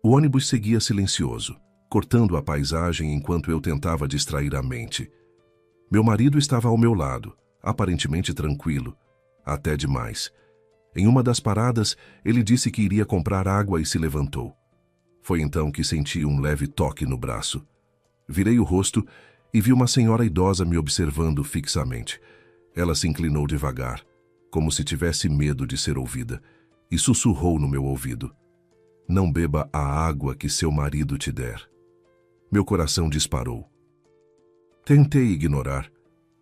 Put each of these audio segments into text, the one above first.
O ônibus seguia silencioso, cortando a paisagem enquanto eu tentava distrair a mente. Meu marido estava ao meu lado, aparentemente tranquilo, até demais. Em uma das paradas, ele disse que iria comprar água e se levantou. Foi então que senti um leve toque no braço. Virei o rosto e vi uma senhora idosa me observando fixamente. Ela se inclinou devagar, como se tivesse medo de ser ouvida, e sussurrou no meu ouvido: "Não beba a água que seu marido te der." Meu coração disparou. Tentei ignorar,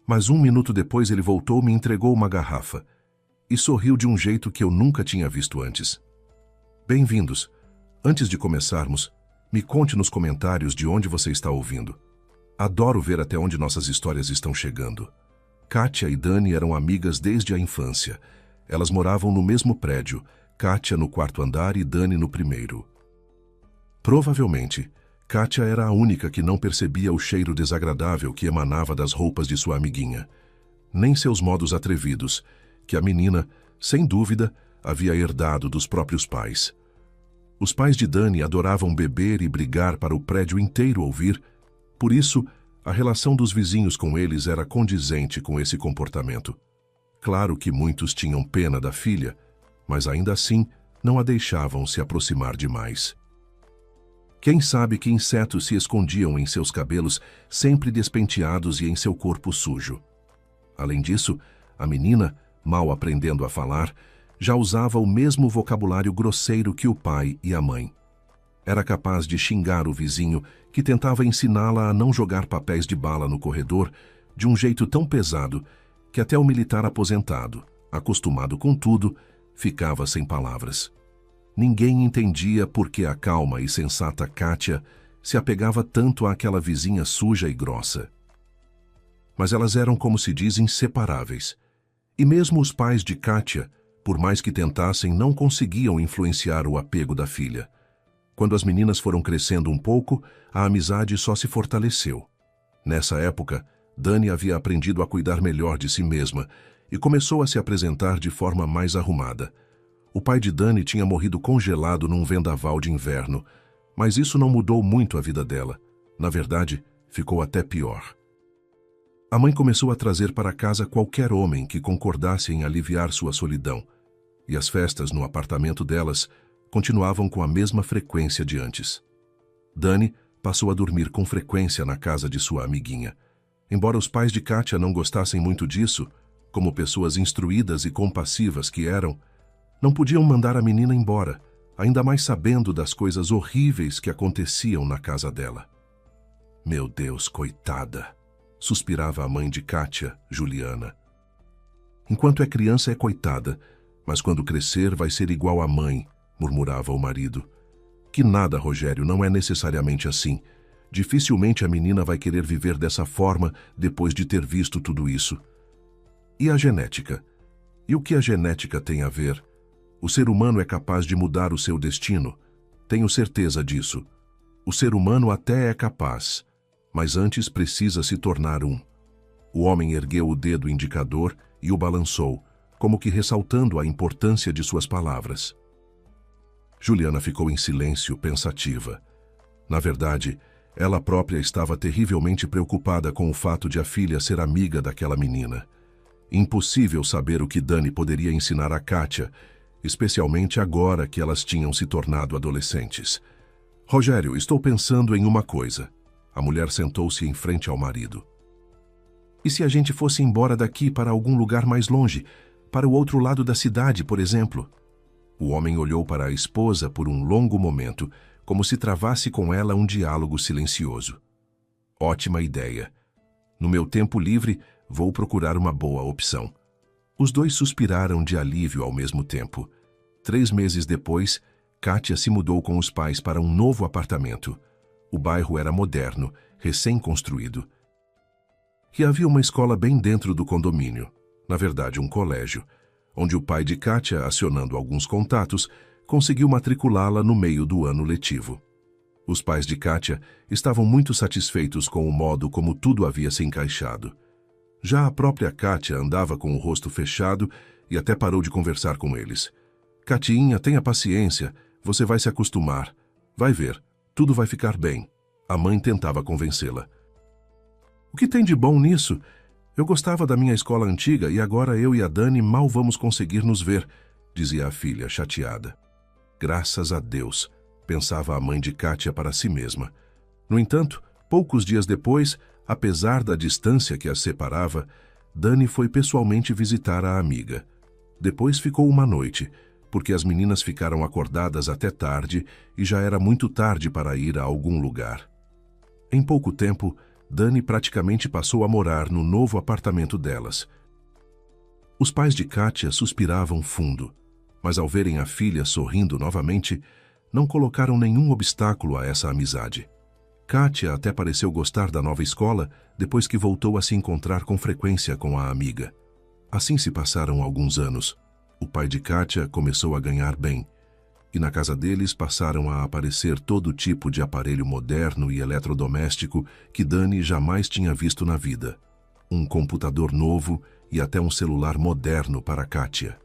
mas 1 minuto depois ele voltou e me entregou uma garrafa, e sorriu de um jeito que eu nunca tinha visto antes. "Bem-vindos. Antes de começarmos, me conte nos comentários de onde você está ouvindo. Adoro ver até onde nossas histórias estão chegando." Kátia e Dani eram amigas desde a infância. Elas moravam no mesmo prédio, Kátia no 4º andar e Dani no 1º. Provavelmente, Kátia era a única que não percebia o cheiro desagradável que emanava das roupas de sua amiguinha, nem seus modos atrevidos, que a menina, sem dúvida, havia herdado dos próprios pais. Os pais de Dani adoravam beber e brigar para o prédio inteiro ouvir, por isso, a relação dos vizinhos com eles era condizente com esse comportamento. Claro que muitos tinham pena da filha, mas ainda assim não a deixavam se aproximar demais. Quem sabe que insetos se escondiam em seus cabelos sempre despenteados e em seu corpo sujo. Além disso, a menina, mal aprendendo a falar, já usava o mesmo vocabulário grosseiro que o pai e a mãe. Era capaz de xingar o vizinho que tentava ensiná-la a não jogar papéis de bala no corredor de um jeito tão pesado que até o militar aposentado, acostumado com tudo, ficava sem palavras. Ninguém entendia por que a calma e sensata Kátia se apegava tanto àquela vizinha suja e grossa. Mas elas eram, como se diz, inseparáveis. E mesmo os pais de Kátia, por mais que tentassem, não conseguiam influenciar o apego da filha. Quando as meninas foram crescendo um pouco, a amizade só se fortaleceu. Nessa época, Dani havia aprendido a cuidar melhor de si mesma e começou a se apresentar de forma mais arrumada. O pai de Dani tinha morrido congelado num vendaval de inverno, mas isso não mudou muito a vida dela. Na verdade, ficou até pior. A mãe começou a trazer para casa qualquer homem que concordasse em aliviar sua solidão, e as festas no apartamento delas continuavam com a mesma frequência de antes. Dani passou a dormir com frequência na casa de sua amiguinha. Embora os pais de Kátia não gostassem muito disso, como pessoas instruídas e compassivas que eram, não podiam mandar a menina embora, ainda mais sabendo das coisas horríveis que aconteciam na casa dela. "Meu Deus, coitada!" suspirava a mãe de Kátia, Juliana. "Enquanto é criança é coitada, mas quando crescer vai ser igual à mãe", murmurava o marido. "Que nada, Rogério, não é necessariamente assim. Dificilmente a menina vai querer viver dessa forma depois de ter visto tudo isso." "E a genética? E o que a genética tem a ver? O ser humano é capaz de mudar o seu destino. Tenho certeza disso. O ser humano até é capaz, mas antes precisa se tornar um." O homem ergueu o dedo indicador e o balançou, como que ressaltando a importância de suas palavras. Juliana ficou em silêncio, pensativa. Na verdade, ela própria estava terrivelmente preocupada com o fato de a filha ser amiga daquela menina. Impossível saber o que Dani poderia ensinar a Kátia, especialmente agora que elas tinham se tornado adolescentes. "Rogério, estou pensando em uma coisa." A mulher sentou-se em frente ao marido. "E se a gente fosse embora daqui para algum lugar mais longe, para o outro lado da cidade, por exemplo?" O homem olhou para a esposa por um longo momento, como se travasse com ela um diálogo silencioso. "Ótima ideia. No meu tempo livre, vou procurar uma boa opção." Os dois suspiraram de alívio ao mesmo tempo. 3 meses depois, Kátia se mudou com os pais para um novo apartamento. O bairro era moderno, recém-construído. E havia uma escola bem dentro do condomínio, na verdade um colégio, onde o pai de Kátia, acionando alguns contatos, conseguiu matriculá-la no meio do ano letivo. Os pais de Kátia estavam muito satisfeitos com o modo como tudo havia se encaixado. Já a própria Kátia andava com o rosto fechado e até parou de conversar com eles. "Catinha, tenha paciência, você vai se acostumar. Vai ver, tudo vai ficar bem. A mãe tentava convencê-la. O que tem de bom nisso? Eu gostava da minha escola antiga e agora eu e a Dani mal vamos conseguir nos ver, dizia a filha, chateada. Graças a Deus, pensava a mãe de Kátia para si mesma. No entanto, poucos dias depois, apesar da distância que as separava, Dani foi pessoalmente visitar a amiga. Depois ficou uma noite, porque as meninas ficaram acordadas até tarde e já era muito tarde para ir a algum lugar. Em pouco tempo, Dani praticamente passou a morar no novo apartamento delas. Os pais de Kátia suspiravam fundo, mas ao verem a filha sorrindo novamente, não colocaram nenhum obstáculo a essa amizade. Kátia até pareceu gostar da nova escola depois que voltou a se encontrar com frequência com a amiga. Assim se passaram alguns anos. O pai de Kátia começou a ganhar bem, e na casa deles passaram a aparecer todo tipo de aparelho moderno e eletrodoméstico que Dani jamais tinha visto na vida. Um computador novo e até um celular moderno para Kátia.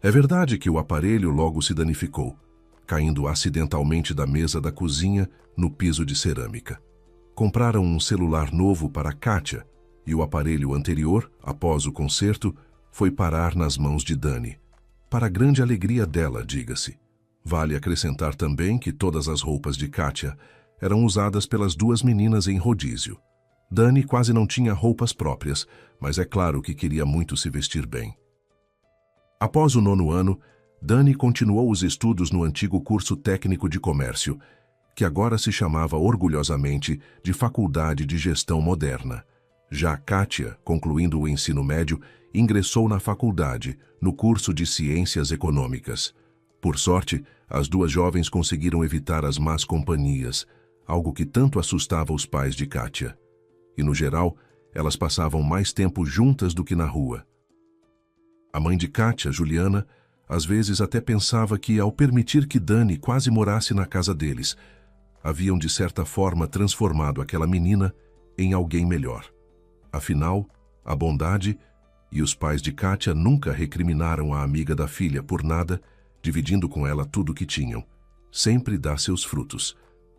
É verdade que o aparelho logo se danificou, caindo acidentalmente da mesa da cozinha no piso de cerâmica. Compraram um celular novo para Kátia e o aparelho anterior, após o conserto, foi parar nas mãos de Dani. Para grande alegria dela, diga-se. Vale acrescentar também que todas as roupas de Kátia eram usadas pelas duas meninas em rodízio. Dani quase não tinha roupas próprias, mas é claro que queria muito se vestir bem. Após o 9º ano, Dani continuou os estudos no antigo curso técnico de comércio, que agora se chamava orgulhosamente de Faculdade de Gestão Moderna. Já Kátia, concluindo o ensino médio, ingressou na faculdade, no curso de Ciências Econômicas. Por sorte, as duas jovens conseguiram evitar as más companhias, algo que tanto assustava os pais de Kátia. E, no geral, elas passavam mais tempo juntas do que na rua. A mãe de Kátia, Juliana, às vezes até pensava que, ao permitir que Dani quase morasse na casa deles, haviam de certa forma transformado aquela menina em alguém melhor. Afinal, a bondade e os pais de Kátia nunca recriminaram a amiga da filha por nada, dividindo com ela tudo o que tinham. Sempre dá seus frutos.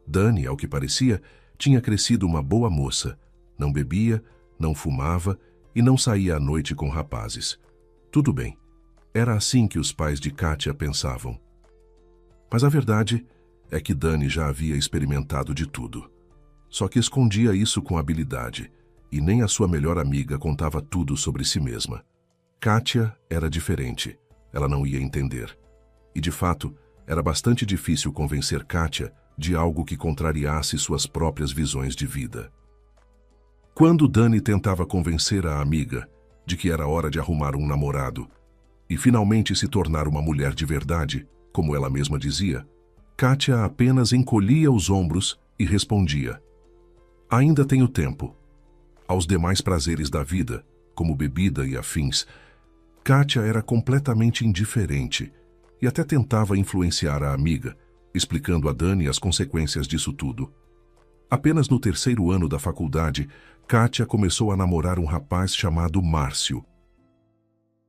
Dani, ao que parecia, tinha crescido uma boa moça. Não bebia, não fumava e não saía à noite com rapazes. Tudo bem. Era assim que os pais de Kátia pensavam. Mas a verdade é que Dani já havia experimentado de tudo. Só que escondia isso com habilidade, e nem a sua melhor amiga contava tudo sobre si mesma. Kátia era diferente. Ela não ia entender. E, de fato, era bastante difícil convencer Kátia de algo que contrariasse suas próprias visões de vida. Quando Dani tentava convencer a amiga de que era hora de arrumar um namorado e finalmente se tornar uma mulher de verdade, como ela mesma dizia, Kátia apenas encolhia os ombros e respondia: "Ainda tenho tempo." Aos demais prazeres da vida, como bebida e afins, Kátia era completamente indiferente e até tentava influenciar a amiga, explicando a Dani as consequências disso tudo. Apenas no 3º ano da faculdade, Kátia começou a namorar um rapaz chamado Márcio.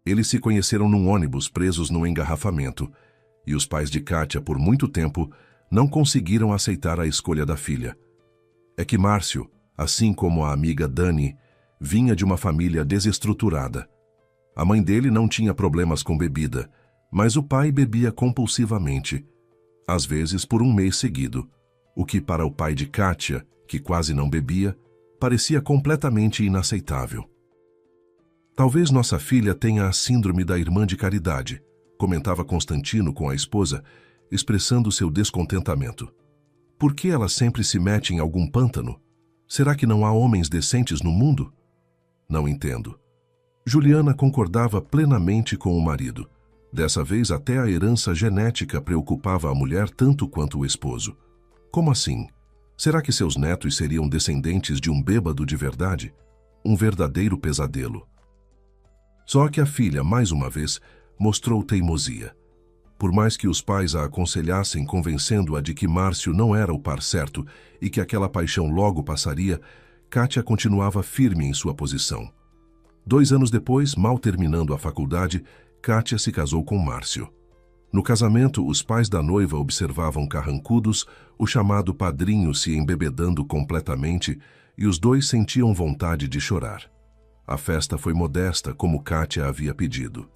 Eles se conheceram num ônibus presos no engarrafamento, e os pais de Kátia, por muito tempo, não conseguiram aceitar a escolha da filha. É que Márcio, assim como a amiga Dani, vinha de uma família desestruturada. A mãe dele não tinha problemas com bebida, mas o pai bebia compulsivamente, às vezes por um mês seguido, o que para o pai de Kátia, que quase não bebia, parecia completamente inaceitável. "Talvez nossa filha tenha a síndrome da irmã de caridade", comentava Constantino com a esposa, expressando seu descontentamento. "Por que ela sempre se mete em algum pântano? Será que não há homens decentes no mundo?" "Não entendo." Juliana concordava plenamente com o marido. Dessa vez até a herança genética preocupava a mulher tanto quanto o esposo. Como assim? Será que seus netos seriam descendentes de um bêbado de verdade? Um verdadeiro pesadelo. Só que a filha, mais uma vez, mostrou teimosia. Por mais que os pais a aconselhassem convencendo-a de que Márcio não era o par certo e que aquela paixão logo passaria, Kátia continuava firme em sua posição. 2 anos depois, mal terminando a faculdade, Kátia se casou com Márcio. No casamento, os pais da noiva observavam carrancudos o chamado padrinho se embebedando completamente e os dois sentiam vontade de chorar. A festa foi modesta, como Kátia havia pedido.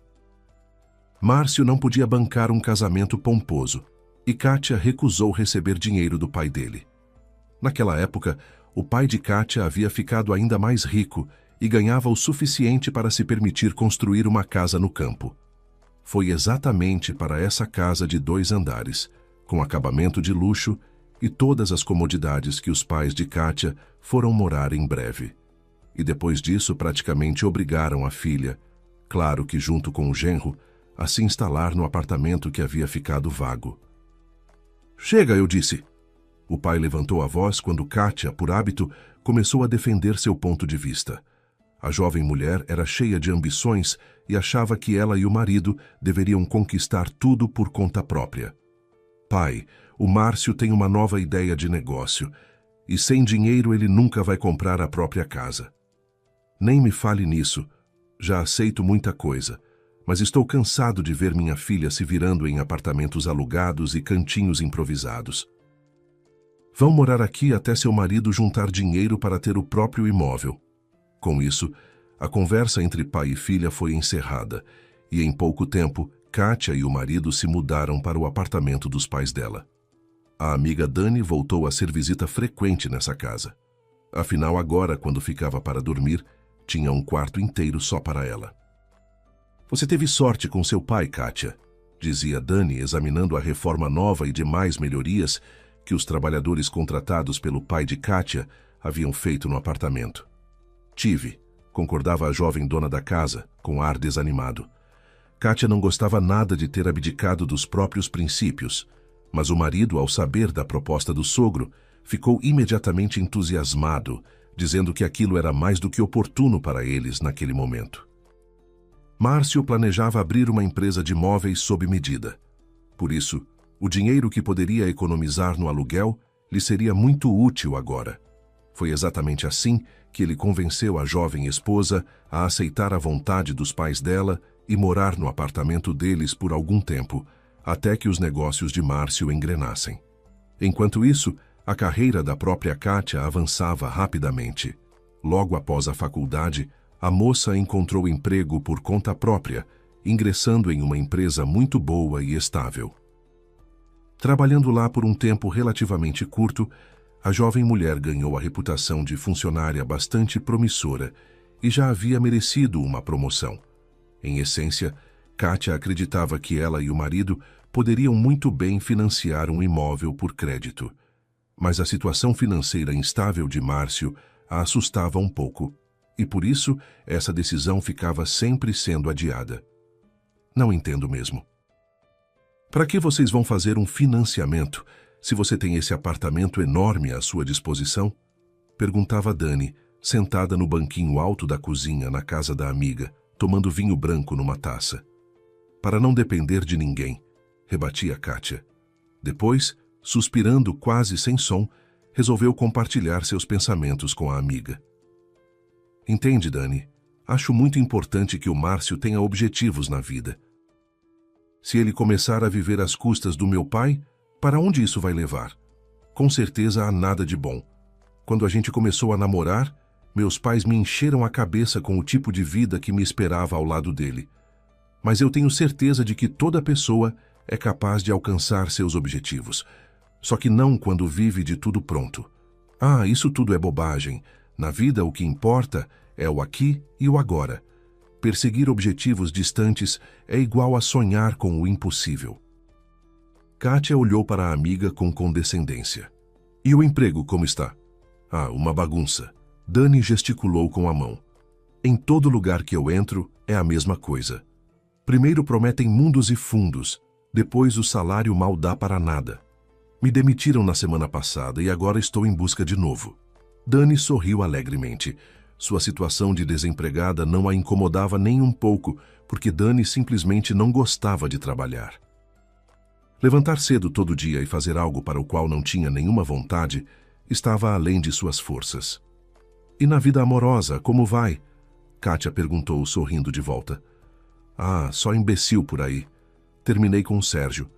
Márcio não podia bancar um casamento pomposo e Kátia recusou receber dinheiro do pai dele. Naquela época, o pai de Kátia havia ficado ainda mais rico e ganhava o suficiente para se permitir construir uma casa no campo. Foi exatamente para essa casa de 2 andares, com acabamento de luxo e todas as comodidades que os pais de Kátia foram morar em breve. E depois disso praticamente obrigaram a filha, claro que junto com o genro, a se instalar no apartamento que havia ficado vago. "Chega", eu disse. O pai levantou a voz quando Kátia, por hábito, começou a defender seu ponto de vista. A jovem mulher era cheia de ambições e achava que ela e o marido deveriam conquistar tudo por conta própria. "Pai, o Márcio tem uma nova ideia de negócio e sem dinheiro ele nunca vai comprar a própria casa. Nem me fale nisso, já aceito muita coisa, mas estou cansado de ver minha filha se virando em apartamentos alugados e cantinhos improvisados. Vão morar aqui até seu marido juntar dinheiro para ter o próprio imóvel." Com isso, a conversa entre pai e filha foi encerrada e, em pouco tempo, Kátia e o marido se mudaram para o apartamento dos pais dela. A amiga Dani voltou a ser visita frequente nessa casa. Afinal, agora, quando ficava para dormir, tinha um quarto inteiro só para ela. "Você teve sorte com seu pai, Kátia", dizia Dani, examinando a reforma nova e demais melhorias que os trabalhadores contratados pelo pai de Kátia haviam feito no apartamento. "Tive", concordava a jovem dona da casa, com ar desanimado. Kátia não gostava nada de ter abdicado dos próprios princípios, mas o marido, ao saber da proposta do sogro, ficou imediatamente entusiasmado, dizendo que aquilo era mais do que oportuno para eles naquele momento. Márcio planejava abrir uma empresa de móveis sob medida. Por isso, o dinheiro que poderia economizar no aluguel lhe seria muito útil agora. Foi exatamente assim que ele convenceu a jovem esposa a aceitar a vontade dos pais dela e morar no apartamento deles por algum tempo, até que os negócios de Márcio engrenassem. Enquanto isso, a carreira da própria Kátia avançava rapidamente. Logo após a faculdade, a moça encontrou emprego por conta própria, ingressando em uma empresa muito boa e estável. Trabalhando lá por um tempo relativamente curto, a jovem mulher ganhou a reputação de funcionária bastante promissora e já havia merecido uma promoção. Em essência, Kátia acreditava que ela e o marido poderiam muito bem financiar um imóvel por crédito. Mas a situação financeira instável de Márcio a assustava um pouco, e por isso essa decisão ficava sempre sendo adiada. "Não entendo mesmo. Para que vocês vão fazer um financiamento se você tem esse apartamento enorme à sua disposição?" perguntava Dani, sentada no banquinho alto da cozinha na casa da amiga, tomando vinho branco numa taça. "Para não depender de ninguém", rebatia Kátia. Depois, suspirando quase sem som, resolveu compartilhar seus pensamentos com a amiga. "Entende, Dani? Acho muito importante que o Márcio tenha objetivos na vida. Se ele começar a viver às custas do meu pai, para onde isso vai levar? Com certeza há nada de bom. Quando a gente começou a namorar, meus pais me encheram a cabeça com o tipo de vida que me esperava ao lado dele. Mas eu tenho certeza de que toda pessoa é capaz de alcançar seus objetivos. Só que não quando vive de tudo pronto. Ah, isso tudo é bobagem. Na vida o que importa é o aqui e o agora. Perseguir objetivos distantes é igual a sonhar com o impossível." Kátia olhou para a amiga com condescendência. "E o emprego, como está?" "Ah, uma bagunça." Dani gesticulou com a mão. "Em todo lugar que eu entro, é a mesma coisa. Primeiro prometem mundos e fundos, depois o salário mal dá para nada. Me demitiram na semana passada e agora estou em busca de novo." Dani sorriu alegremente. Sua situação de desempregada não a incomodava nem um pouco, porque Dani simplesmente não gostava de trabalhar. Levantar cedo todo dia e fazer algo para o qual não tinha nenhuma vontade estava além de suas forças. "E na vida amorosa, como vai?" Kátia perguntou, sorrindo de volta. "Ah, só imbecil por aí." Terminei com o Sérgio.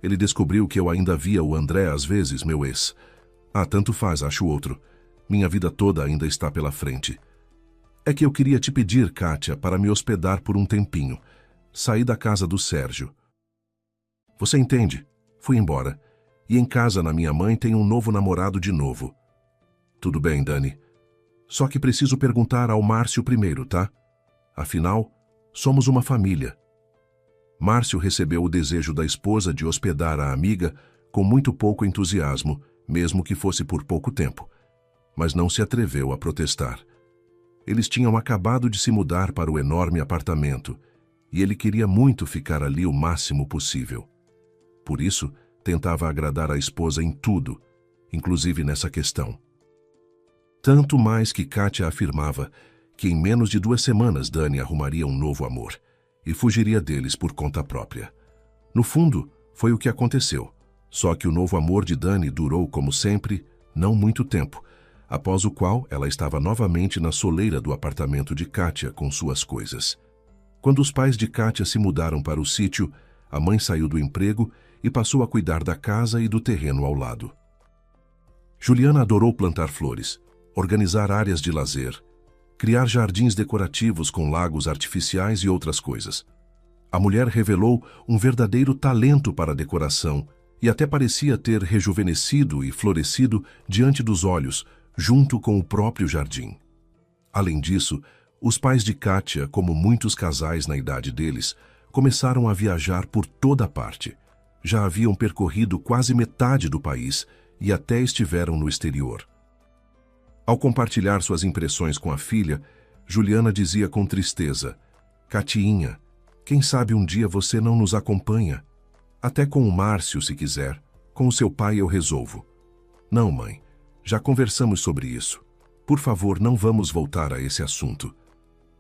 Ele descobriu que eu ainda via o André às vezes, meu ex. Ah, tanto faz, acho outro. Minha vida toda ainda está pela frente. É que eu queria te pedir, Kátia, para me hospedar por um tempinho. Saí da casa do Sérgio. Você entende? Fui embora. E em casa na minha mãe tem um novo namorado de novo. Tudo bem, Dani. Só que preciso perguntar ao Márcio primeiro, tá? Afinal, somos uma família. Márcio recebeu o desejo da esposa de hospedar a amiga com muito pouco entusiasmo, mesmo que fosse por pouco tempo, mas não se atreveu a protestar. Eles tinham acabado de se mudar para o enorme apartamento e ele queria muito ficar ali o máximo possível. Por isso, tentava agradar a esposa em tudo, inclusive nessa questão. Tanto mais que Kátia afirmava que em menos de 2 semanas Dani arrumaria um novo amor e fugiria deles por conta própria. No fundo, foi o que aconteceu, só que o novo amor de Dani durou, como sempre, não muito tempo, após o qual ela estava novamente na soleira do apartamento de Kátia com suas coisas. Quando os pais de Kátia se mudaram para o sítio, a mãe saiu do emprego e passou a cuidar da casa e do terreno ao lado. Juliana adorou plantar flores, organizar áreas de lazer, criar jardins decorativos com lagos artificiais e outras coisas. A mulher revelou um verdadeiro talento para a decoração e até parecia ter rejuvenescido e florescido diante dos olhos, junto com o próprio jardim. Além disso, os pais de Kátia, como muitos casais na idade deles, começaram a viajar por toda parte. Já haviam percorrido quase metade do país e até estiveram no exterior. Ao compartilhar suas impressões com a filha, Juliana dizia com tristeza: "Catiinha, quem sabe um dia você não nos acompanha? Até com o Márcio, se quiser. Com o seu pai eu resolvo." "Não, mãe. Já conversamos sobre isso. Por favor, não vamos voltar a esse assunto.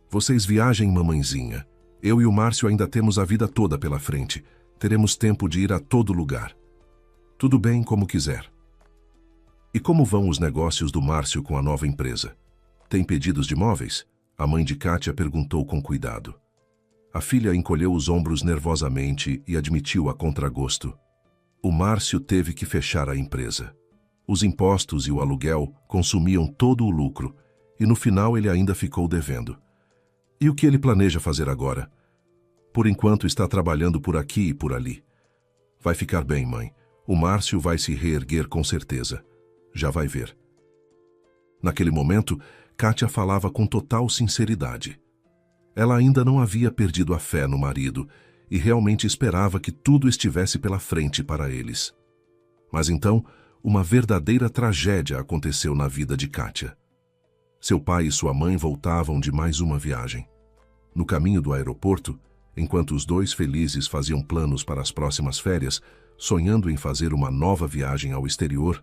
Vocês viajem, mamãezinha. Eu e o Márcio ainda temos a vida toda pela frente. Teremos tempo de ir a todo lugar. Tudo bem, como quiser." "E como vão os negócios do Márcio com a nova empresa? Tem pedidos de móveis?" A mãe de Kátia perguntou com cuidado. A filha encolheu os ombros nervosamente e admitiu a contragosto: "O Márcio teve que fechar a empresa. Os impostos e o aluguel consumiam todo o lucro e no final ele ainda ficou devendo. E o que ele planeja fazer agora? Por enquanto está trabalhando por aqui e por ali. Vai ficar bem, mãe. O Márcio vai se reerguer com certeza. Já vai ver." Naquele momento, Kátia falava com total sinceridade. Ela ainda não havia perdido a fé no marido e realmente esperava que tudo estivesse pela frente para eles. Mas então, uma verdadeira tragédia aconteceu na vida de Kátia. Seu pai e sua mãe voltavam de mais uma viagem. No caminho do aeroporto, enquanto os dois felizes faziam planos para as próximas férias, sonhando em fazer uma nova viagem ao exterior,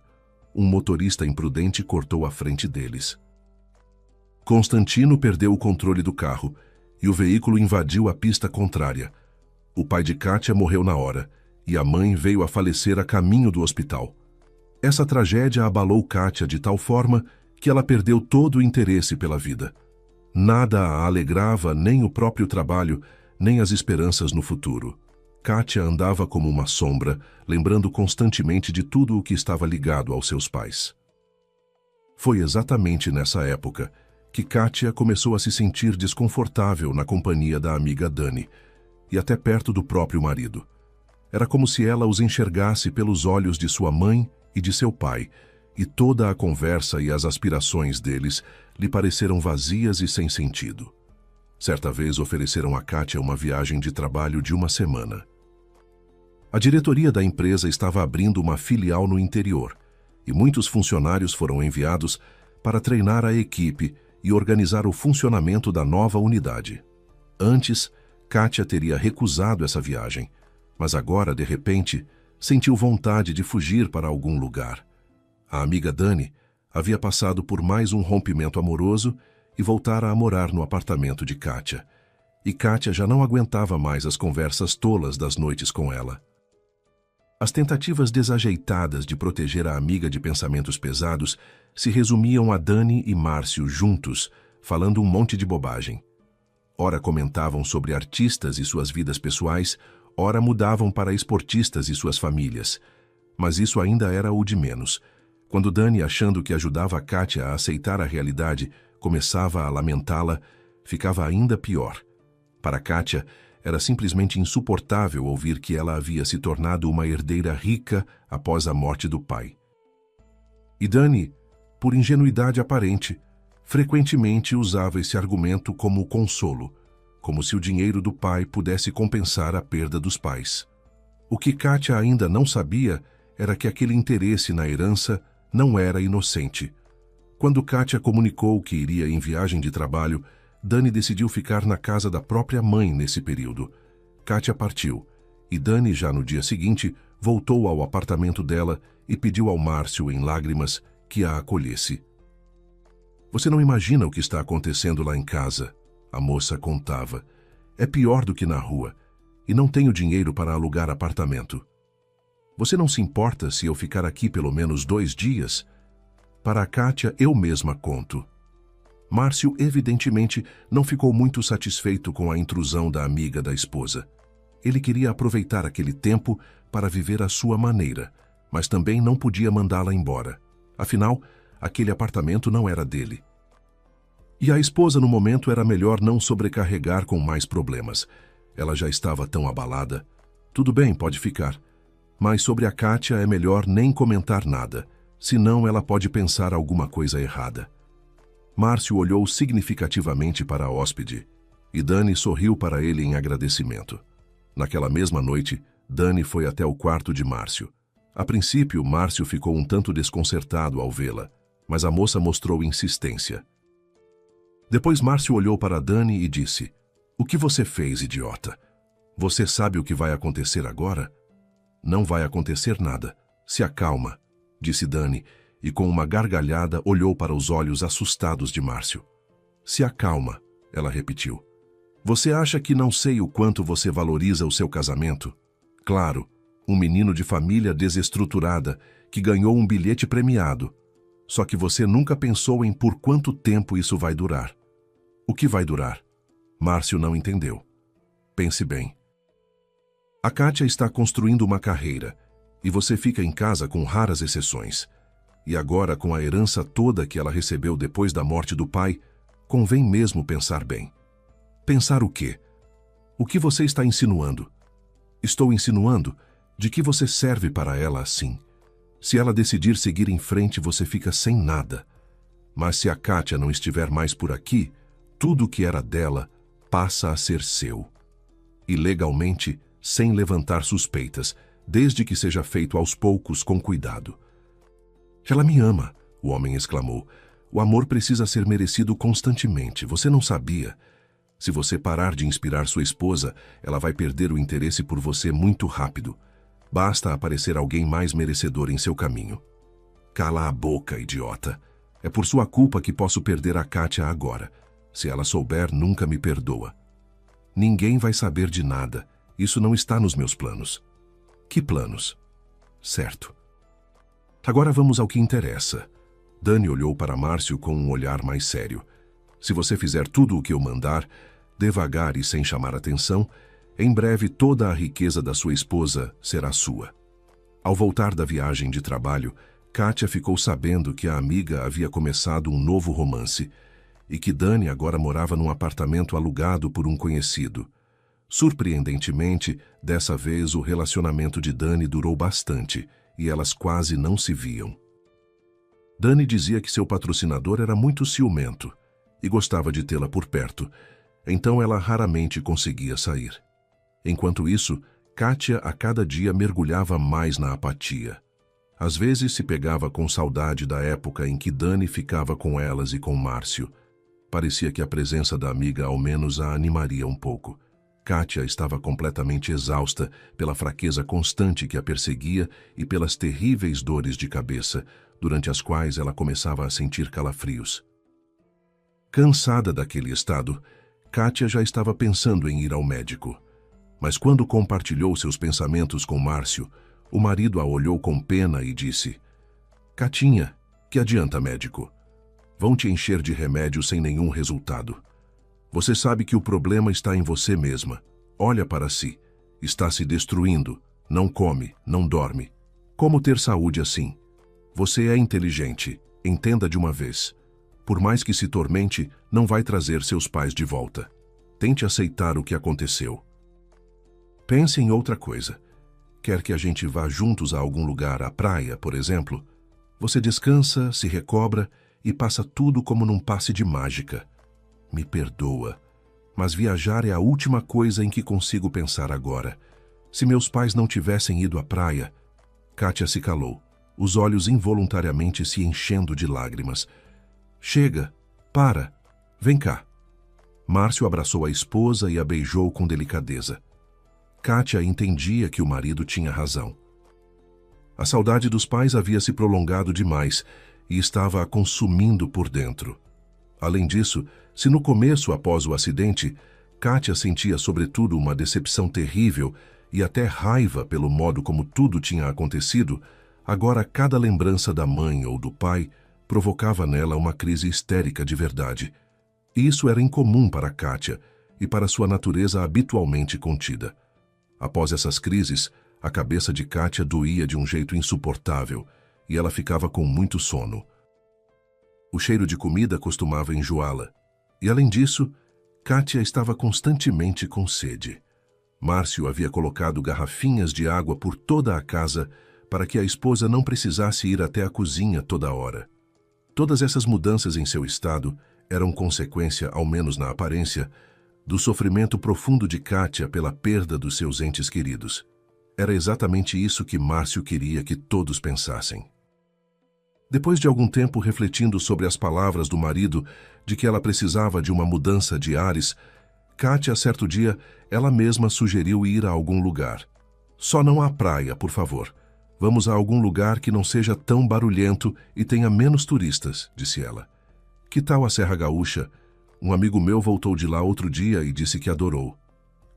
um motorista imprudente cortou a frente deles. Constantino perdeu o controle do carro e o veículo invadiu a pista contrária. O pai de Kátia morreu na hora e a mãe veio a falecer a caminho do hospital. Essa tragédia abalou Kátia de tal forma que ela perdeu todo o interesse pela vida. Nada a alegrava, nem o próprio trabalho, nem as esperanças no futuro. Kátia andava como uma sombra, lembrando constantemente de tudo o que estava ligado aos seus pais. Foi exatamente nessa época que Kátia começou a se sentir desconfortável na companhia da amiga Dani, e até perto do próprio marido. Era como se ela os enxergasse pelos olhos de sua mãe e de seu pai, e toda a conversa e as aspirações deles lhe pareceram vazias e sem sentido. Certa vez ofereceram a Kátia uma viagem de trabalho de 1 semana. A diretoria da empresa estava abrindo uma filial no interior, e muitos funcionários foram enviados para treinar a equipe e organizar o funcionamento da nova unidade. Antes, Kátia teria recusado essa viagem, mas agora, de repente, sentiu vontade de fugir para algum lugar. A amiga Dani havia passado por mais um rompimento amoroso e voltara a morar no apartamento de Kátia. E Kátia já não aguentava mais as conversas tolas das noites com ela. As tentativas desajeitadas de proteger a amiga de pensamentos pesados se resumiam a Dani e Márcio juntos, falando um monte de bobagem. Ora comentavam sobre artistas e suas vidas pessoais, ora mudavam para esportistas e suas famílias. Mas isso ainda era o de menos. Quando Dani, achando que ajudava a Kátia a aceitar a realidade, começava a lamentá-la, ficava ainda pior. Para Kátia, era simplesmente insuportável ouvir que ela havia se tornado uma herdeira rica após a morte do pai. E Dani, por ingenuidade aparente, frequentemente usava esse argumento como consolo, como se o dinheiro do pai pudesse compensar a perda dos pais. O que Kátia ainda não sabia era que aquele interesse na herança não era inocente. Quando Kátia comunicou que iria em viagem de trabalho, Dani decidiu ficar na casa da própria mãe nesse período. Kátia partiu, e Dani, já no dia seguinte, voltou ao apartamento dela e pediu ao Márcio, em lágrimas, que a acolhesse. Você não imagina o que está acontecendo lá em casa, a moça contava. É pior do que na rua, e não tenho dinheiro para alugar apartamento. Você não se importa se eu ficar aqui pelo menos 2 dias? Para a Kátia, eu mesma conto. Márcio, evidentemente, não ficou muito satisfeito com a intrusão da amiga da esposa. Ele queria aproveitar aquele tempo para viver à sua maneira, mas também não podia mandá-la embora. Afinal, aquele apartamento não era dele. E a esposa, no momento, era melhor não sobrecarregar com mais problemas. Ela já estava tão abalada. Tudo bem, pode ficar. Mas sobre a Kátia é melhor nem comentar nada, senão ela pode pensar alguma coisa errada. Márcio olhou significativamente para a hóspede, e Dani sorriu para ele em agradecimento. Naquela mesma noite, Dani foi até o quarto de Márcio. A princípio, Márcio ficou um tanto desconcertado ao vê-la, mas a moça mostrou insistência. Depois Márcio olhou para Dani e disse: "O que você fez, idiota? Você sabe o que vai acontecer agora?" "Não vai acontecer nada. Se acalma", disse Dani, e com uma gargalhada olhou para os olhos assustados de Márcio. "Se acalma", ela repetiu. "Você acha que não sei o quanto você valoriza o seu casamento? Claro, um menino de família desestruturada que ganhou um bilhete premiado. Só que você nunca pensou em por quanto tempo isso vai durar." "O que vai durar?" Márcio não entendeu. "Pense bem. A Kátia está construindo uma carreira, e você fica em casa com raras exceções. E agora, com a herança toda que ela recebeu depois da morte do pai, convém mesmo pensar bem." "Pensar o quê? O que você está insinuando?" "Estou insinuando de que você serve para ela assim. Se ela decidir seguir em frente, você fica sem nada. Mas se a Kátia não estiver mais por aqui, tudo o que era dela passa a ser seu. E legalmente, sem levantar suspeitas, desde que seja feito aos poucos com cuidado." "Ela me ama", o homem exclamou. "O amor precisa ser merecido constantemente. Você não sabia? Se você parar de inspirar sua esposa, ela vai perder o interesse por você muito rápido. Basta aparecer alguém mais merecedor em seu caminho." "Cala a boca, idiota. É por sua culpa que posso perder a Kátia agora. Se ela souber, nunca me perdoa." "Ninguém vai saber de nada. Isso não está nos meus planos." "Que planos?" "Certo. Agora vamos ao que interessa." Dani olhou para Márcio com um olhar mais sério. "Se você fizer tudo o que eu mandar, devagar e sem chamar atenção, em breve toda a riqueza da sua esposa será sua." Ao voltar da viagem de trabalho, Kátia ficou sabendo que a amiga havia começado um novo romance e que Dani agora morava num apartamento alugado por um conhecido. Surpreendentemente, dessa vez o relacionamento de Dani durou bastante e elas quase não se viam. Dani dizia que seu patrocinador era muito ciumento e gostava de tê-la por perto, então ela raramente conseguia sair. Enquanto isso, Kátia a cada dia mergulhava mais na apatia. Às vezes se pegava com saudade da época em que Dani ficava com elas e com Márcio. Parecia que a presença da amiga ao menos a animaria um pouco. Kátia estava completamente exausta pela fraqueza constante que a perseguia e pelas terríveis dores de cabeça, durante as quais ela começava a sentir calafrios. Cansada daquele estado, Kátia já estava pensando em ir ao médico. Mas quando compartilhou seus pensamentos com Márcio, o marido a olhou com pena e disse: "Catinha, que adianta, médico? Vão te encher de remédio sem nenhum resultado. Você sabe que o problema está em você mesma. Olha para si. Está se destruindo. Não come, não dorme. Como ter saúde assim? Você é inteligente. Entenda de uma vez. Por mais que se tormente, não vai trazer seus pais de volta. Tente aceitar o que aconteceu. Pense em outra coisa. Quer que a gente vá juntos a algum lugar, à praia, por exemplo? Você descansa, se recobra e passa tudo como num passe de mágica. Me perdoa, mas viajar é a última coisa em que consigo pensar agora. Se meus pais não tivessem ido à praia... Kátia se calou, os olhos involuntariamente se enchendo de lágrimas. Chega, para, vem cá. Márcio abraçou a esposa e a beijou com delicadeza. Kátia entendia que o marido tinha razão. A saudade dos pais havia se prolongado demais e estava a consumindo por dentro. Além disso, se no começo, após o acidente, Kátia sentia sobretudo uma decepção terrível e até raiva pelo modo como tudo tinha acontecido, agora cada lembrança da mãe ou do pai provocava nela uma crise histérica de verdade. E isso era incomum para Kátia e para sua natureza habitualmente contida. Após essas crises, a cabeça de Kátia doía de um jeito insuportável e ela ficava com muito sono. O cheiro de comida costumava enjoá-la. E além disso, Kátia estava constantemente com sede. Márcio havia colocado garrafinhas de água por toda a casa para que a esposa não precisasse ir até a cozinha toda hora. Todas essas mudanças em seu estado eram consequência, ao menos na aparência, do sofrimento profundo de Kátia pela perda dos seus entes queridos. Era exatamente isso que Márcio queria que todos pensassem. Depois de algum tempo refletindo sobre as palavras do marido de que ela precisava de uma mudança de ares, Kátia, certo dia, ela mesma sugeriu ir a algum lugar. Só não à praia, por favor. Vamos a algum lugar que não seja tão barulhento e tenha menos turistas, disse ela. Que tal a Serra Gaúcha? Um amigo meu voltou de lá outro dia e disse que adorou.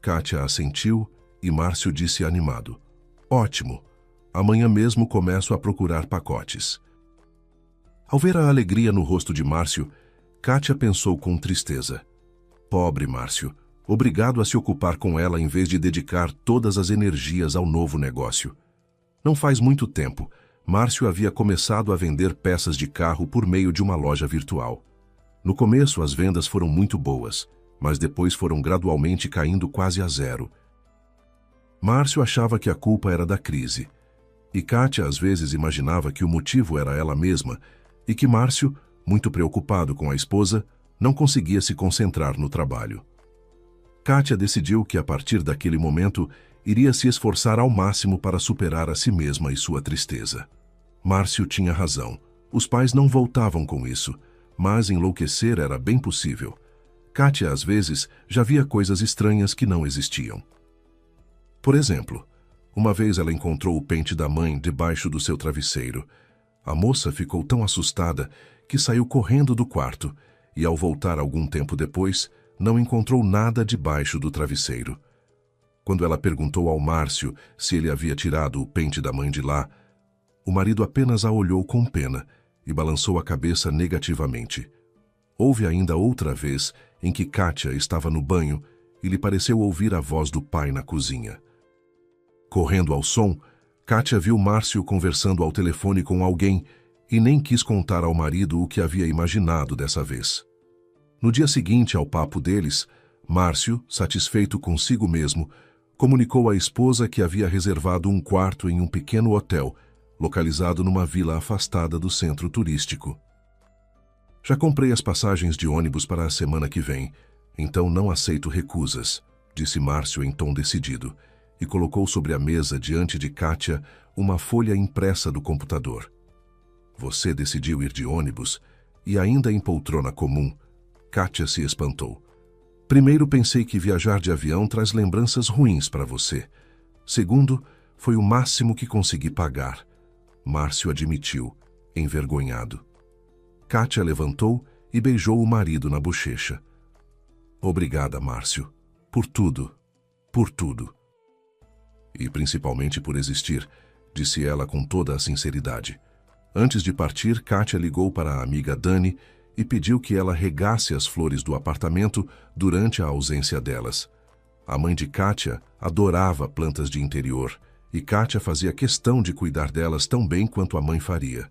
Kátia assentiu e Márcio disse animado. Ótimo. Amanhã mesmo começo a procurar pacotes. Ao ver a alegria no rosto de Márcio, Kátia pensou com tristeza. Pobre Márcio, obrigado a se ocupar com ela em vez de dedicar todas as energias ao novo negócio. Não faz muito tempo, Márcio havia começado a vender peças de carro por meio de uma loja virtual. No começo, as vendas foram muito boas, mas depois foram gradualmente caindo quase a zero. Márcio achava que a culpa era da crise, e Kátia às vezes imaginava que o motivo era ela mesma e que Márcio, muito preocupado com a esposa, não conseguia se concentrar no trabalho. Kátia decidiu que, a partir daquele momento, iria se esforçar ao máximo para superar a si mesma e sua tristeza. Márcio tinha razão. Os pais não voltavam com isso, mas enlouquecer era bem possível. Kátia, às vezes, já via coisas estranhas que não existiam. Por exemplo, uma vez ela encontrou o pente da mãe debaixo do seu travesseiro. A moça ficou tão assustada que saiu correndo do quarto e, ao voltar algum tempo depois, não encontrou nada debaixo do travesseiro. Quando ela perguntou ao Márcio se ele havia tirado o pente da mãe de lá, o marido apenas a olhou com pena e balançou a cabeça negativamente. Houve ainda outra vez em que Kátia estava no banho e lhe pareceu ouvir a voz do pai na cozinha. Correndo ao som, Kátia viu Márcio conversando ao telefone com alguém e nem quis contar ao marido o que havia imaginado dessa vez. No dia seguinte ao papo deles, Márcio, satisfeito consigo mesmo, comunicou à esposa que havia reservado um quarto em um pequeno hotel, localizado numa vila afastada do centro turístico. Já comprei as passagens de ônibus para a semana que vem, então não aceito recusas, disse Márcio em tom decidido, e colocou sobre a mesa diante de Kátia uma folha impressa do computador. Você decidiu ir de ônibus e ainda em poltrona comum. Kátia se espantou. Primeiro, pensei que viajar de avião traz lembranças ruins para você. Segundo, foi o máximo que consegui pagar. Márcio admitiu, envergonhado. Kátia levantou e beijou o marido na bochecha. Obrigada, Márcio. Por tudo. Por tudo. E principalmente por existir, disse ela com toda a sinceridade. Antes de partir, Kátia ligou para a amiga Dani e pediu que ela regasse as flores do apartamento durante a ausência delas. A mãe de Kátia adorava plantas de interior e Kátia fazia questão de cuidar delas tão bem quanto a mãe faria.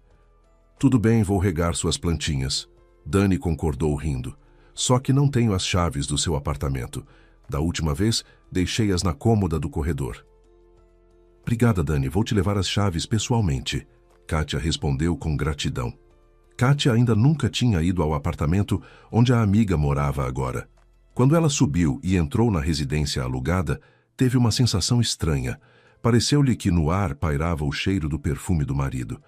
Tudo bem, vou regar suas plantinhas. Dani concordou rindo. Só que não tenho as chaves do seu apartamento. Da última vez, deixei-as na cômoda do corredor. Obrigada, Dani, vou te levar as chaves pessoalmente. Kátia respondeu com gratidão. Kátia ainda nunca tinha ido ao apartamento onde a amiga morava agora. Quando ela subiu e entrou na residência alugada, teve uma sensação estranha. Pareceu-lhe que no ar pairava o cheiro do perfume do marido.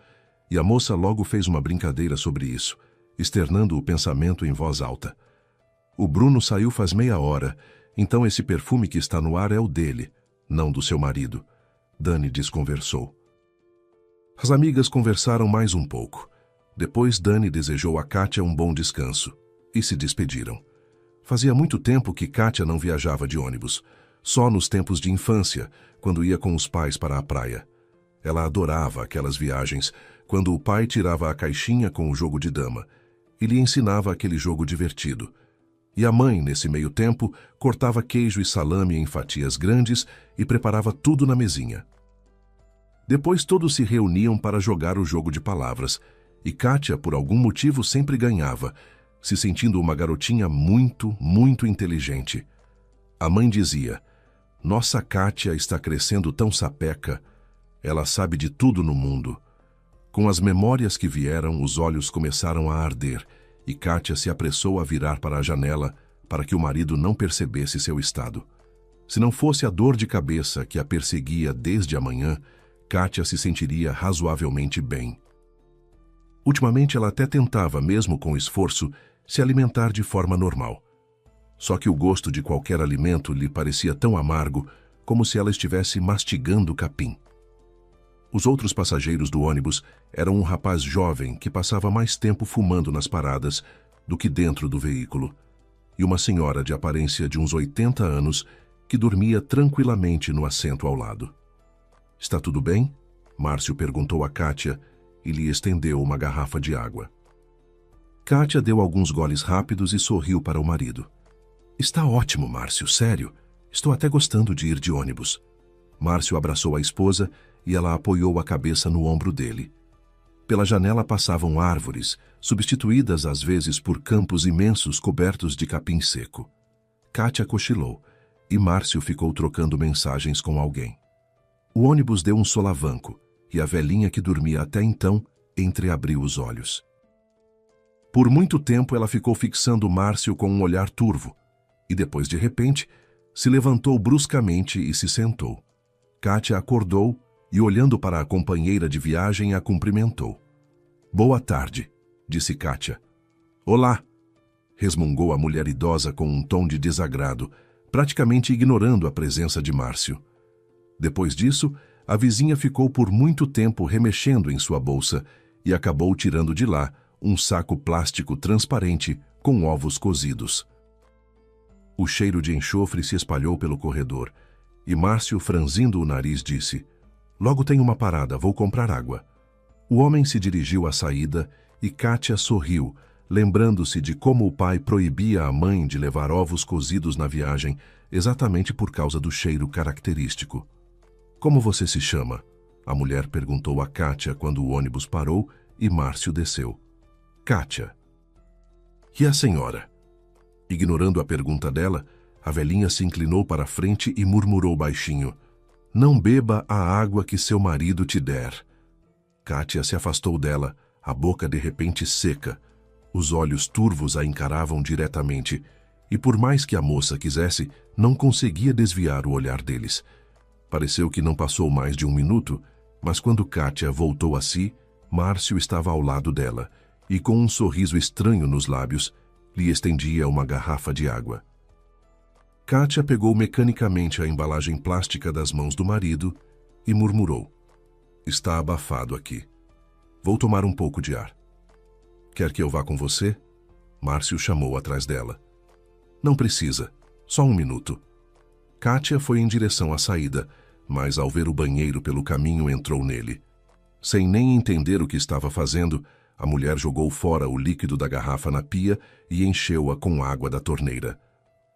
E a moça logo fez uma brincadeira sobre isso, externando o pensamento em voz alta. O Bruno saiu faz meia hora, então esse perfume que está no ar é o dele, não do seu marido. Dani desconversou. As amigas conversaram mais um pouco. Depois Dani desejou a Kátia um bom descanso e se despediram. Fazia muito tempo que Kátia não viajava de ônibus, só nos tempos de infância, quando ia com os pais para a praia. Ela adorava aquelas viagens, quando o pai tirava a caixinha com o jogo de dama e lhe ensinava aquele jogo divertido. E a mãe, nesse meio tempo, cortava queijo e salame em fatias grandes e preparava tudo na mesinha. Depois todos se reuniam para jogar o jogo de palavras, e Kátia, por algum motivo, sempre ganhava, se sentindo uma garotinha muito, muito inteligente. A mãe dizia: "Nossa Kátia está crescendo tão sapeca. Ela sabe de tudo no mundo." Com as memórias que vieram, os olhos começaram a arder, e Kátia se apressou a virar para a janela para que o marido não percebesse seu estado. Se não fosse a dor de cabeça que a perseguia desde a manhã, Kátia se sentiria razoavelmente bem. Ultimamente ela até tentava, mesmo com esforço, se alimentar de forma normal. Só que o gosto de qualquer alimento lhe parecia tão amargo como se ela estivesse mastigando capim. Os outros passageiros do ônibus eram um rapaz jovem que passava mais tempo fumando nas paradas do que dentro do veículo, e uma senhora de aparência de uns 80 anos que dormia tranquilamente no assento ao lado. "Está tudo bem?" Márcio perguntou a Kátia e lhe estendeu uma garrafa de água. Kátia deu alguns goles rápidos e sorriu para o marido. "Está ótimo, Márcio, sério. Estou até gostando de ir de ônibus." Márcio abraçou a esposa e ela apoiou a cabeça no ombro dele. Pela janela passavam árvores, substituídas às vezes por campos imensos cobertos de capim seco. Kátia cochilou e Márcio ficou trocando mensagens com alguém. O ônibus deu um solavanco e a velhinha que dormia até então entreabriu os olhos. Por muito tempo ela ficou fixando Márcio com um olhar turvo e depois, de repente, se levantou bruscamente e se sentou. Kátia acordou e, olhando para a companheira de viagem, a cumprimentou. "Boa tarde", disse Kátia. "Olá", resmungou a mulher idosa com um tom de desagrado, praticamente ignorando a presença de Márcio. Depois disso, a vizinha ficou por muito tempo remexendo em sua bolsa e acabou tirando de lá um saco plástico transparente com ovos cozidos. O cheiro de enxofre se espalhou pelo corredor e Márcio, franzindo o nariz, disse: "Logo tem uma parada, vou comprar água." O homem se dirigiu à saída e Kátia sorriu, lembrando-se de como o pai proibia a mãe de levar ovos cozidos na viagem, exatamente por causa do cheiro característico. "Como você se chama?" a mulher perguntou a Kátia quando o ônibus parou e Márcio desceu. "Kátia." "E a senhora?" Ignorando a pergunta dela, a velhinha se inclinou para a frente e murmurou baixinho: "Não beba a água que seu marido te der." Kátia se afastou dela, a boca de repente seca. Os olhos turvos a encaravam diretamente, e por mais que a moça quisesse, não conseguia desviar o olhar deles. Pareceu que não passou mais de um minuto, mas quando Kátia voltou a si, Márcio estava ao lado dela, e com um sorriso estranho nos lábios, lhe estendia uma garrafa de água. Kátia pegou mecanicamente a embalagem plástica das mãos do marido e murmurou: "Está abafado aqui. Vou tomar um pouco de ar." "Quer que eu vá com você?" Márcio chamou atrás dela. "Não precisa. Só um minuto." Kátia foi em direção à saída, mas ao ver o banheiro pelo caminho entrou nele. Sem nem entender o que estava fazendo, a mulher jogou fora o líquido da garrafa na pia e encheu-a com água da torneira.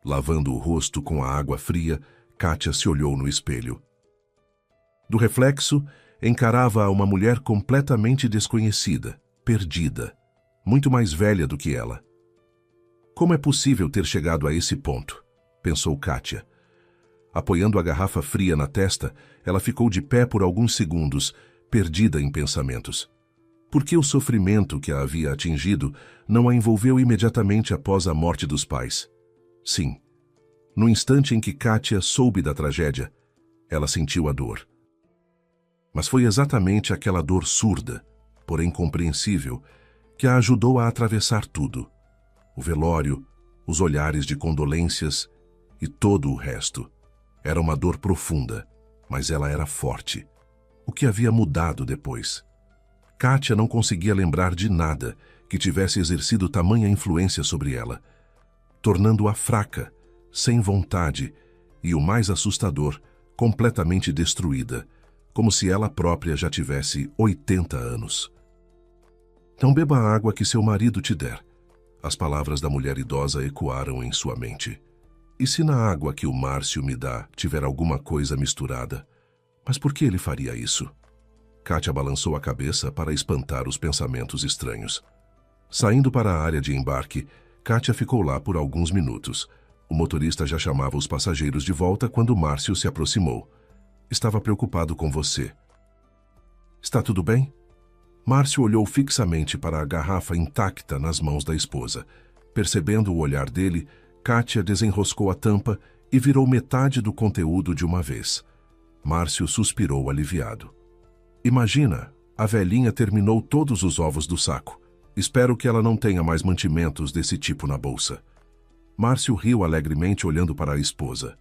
Lavando o rosto com a água fria, Kátia se olhou no espelho. Do reflexo, encarava uma mulher completamente desconhecida, perdida, muito mais velha do que ela. Como é possível ter chegado a esse ponto? Pensou Kátia. Apoiando a garrafa fria na testa, ela ficou de pé por alguns segundos, perdida em pensamentos. Por que o sofrimento que a havia atingido não a envolveu imediatamente após a morte dos pais? Sim, no instante em que Kátia soube da tragédia, ela sentiu a dor. Mas foi exatamente aquela dor surda, porém compreensível, que a ajudou a atravessar tudo. O velório, os olhares de condolências e todo o resto. Era uma dor profunda, mas ela era forte. O que havia mudado depois? Kátia não conseguia lembrar de nada que tivesse exercido tamanha influência sobre ela, tornando-a fraca, sem vontade e, o mais assustador, completamente destruída, como se ela própria já tivesse 80 anos. Não beba a água que seu marido te der. As palavras da mulher idosa ecoaram em sua mente. E se na água que o Márcio me dá tiver alguma coisa misturada? Mas por que ele faria isso? Kátia balançou a cabeça para espantar os pensamentos estranhos. Saindo para a área de embarque, Kátia ficou lá por alguns minutos. O motorista já chamava os passageiros de volta quando Márcio se aproximou. Estava preocupado com você. Está tudo bem? Márcio olhou fixamente para a garrafa intacta nas mãos da esposa. Percebendo o olhar dele, Kátia desenroscou a tampa e virou metade do conteúdo de uma vez. Márcio suspirou aliviado. Imagina, a velhinha terminou todos os ovos do saco. Espero que ela não tenha mais mantimentos desse tipo na bolsa. Márcio riu alegremente olhando para a esposa.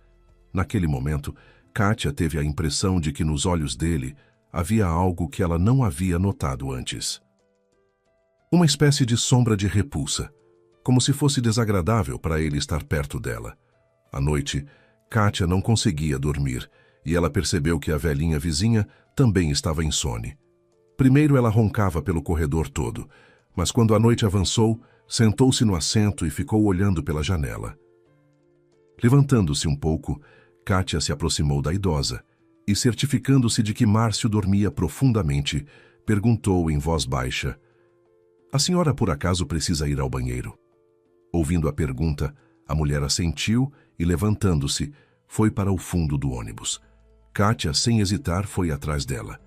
Naquele momento, Kátia teve a impressão de que nos olhos dele havia algo que ela não havia notado antes. Uma espécie de sombra de repulsa, como se fosse desagradável para ele estar perto dela. À noite, Kátia não conseguia dormir e ela percebeu que a velhinha vizinha também estava insone. Primeiro ela roncava pelo corredor todo, mas quando a noite avançou, sentou-se no assento e ficou olhando pela janela. Levantando-se um pouco, Kátia se aproximou da idosa e, certificando-se de que Márcio dormia profundamente, perguntou em voz baixa: "A senhora por acaso precisa ir ao banheiro?" Ouvindo a pergunta, a mulher assentiu e, levantando-se, foi para o fundo do ônibus. Kátia, sem hesitar, foi atrás dela.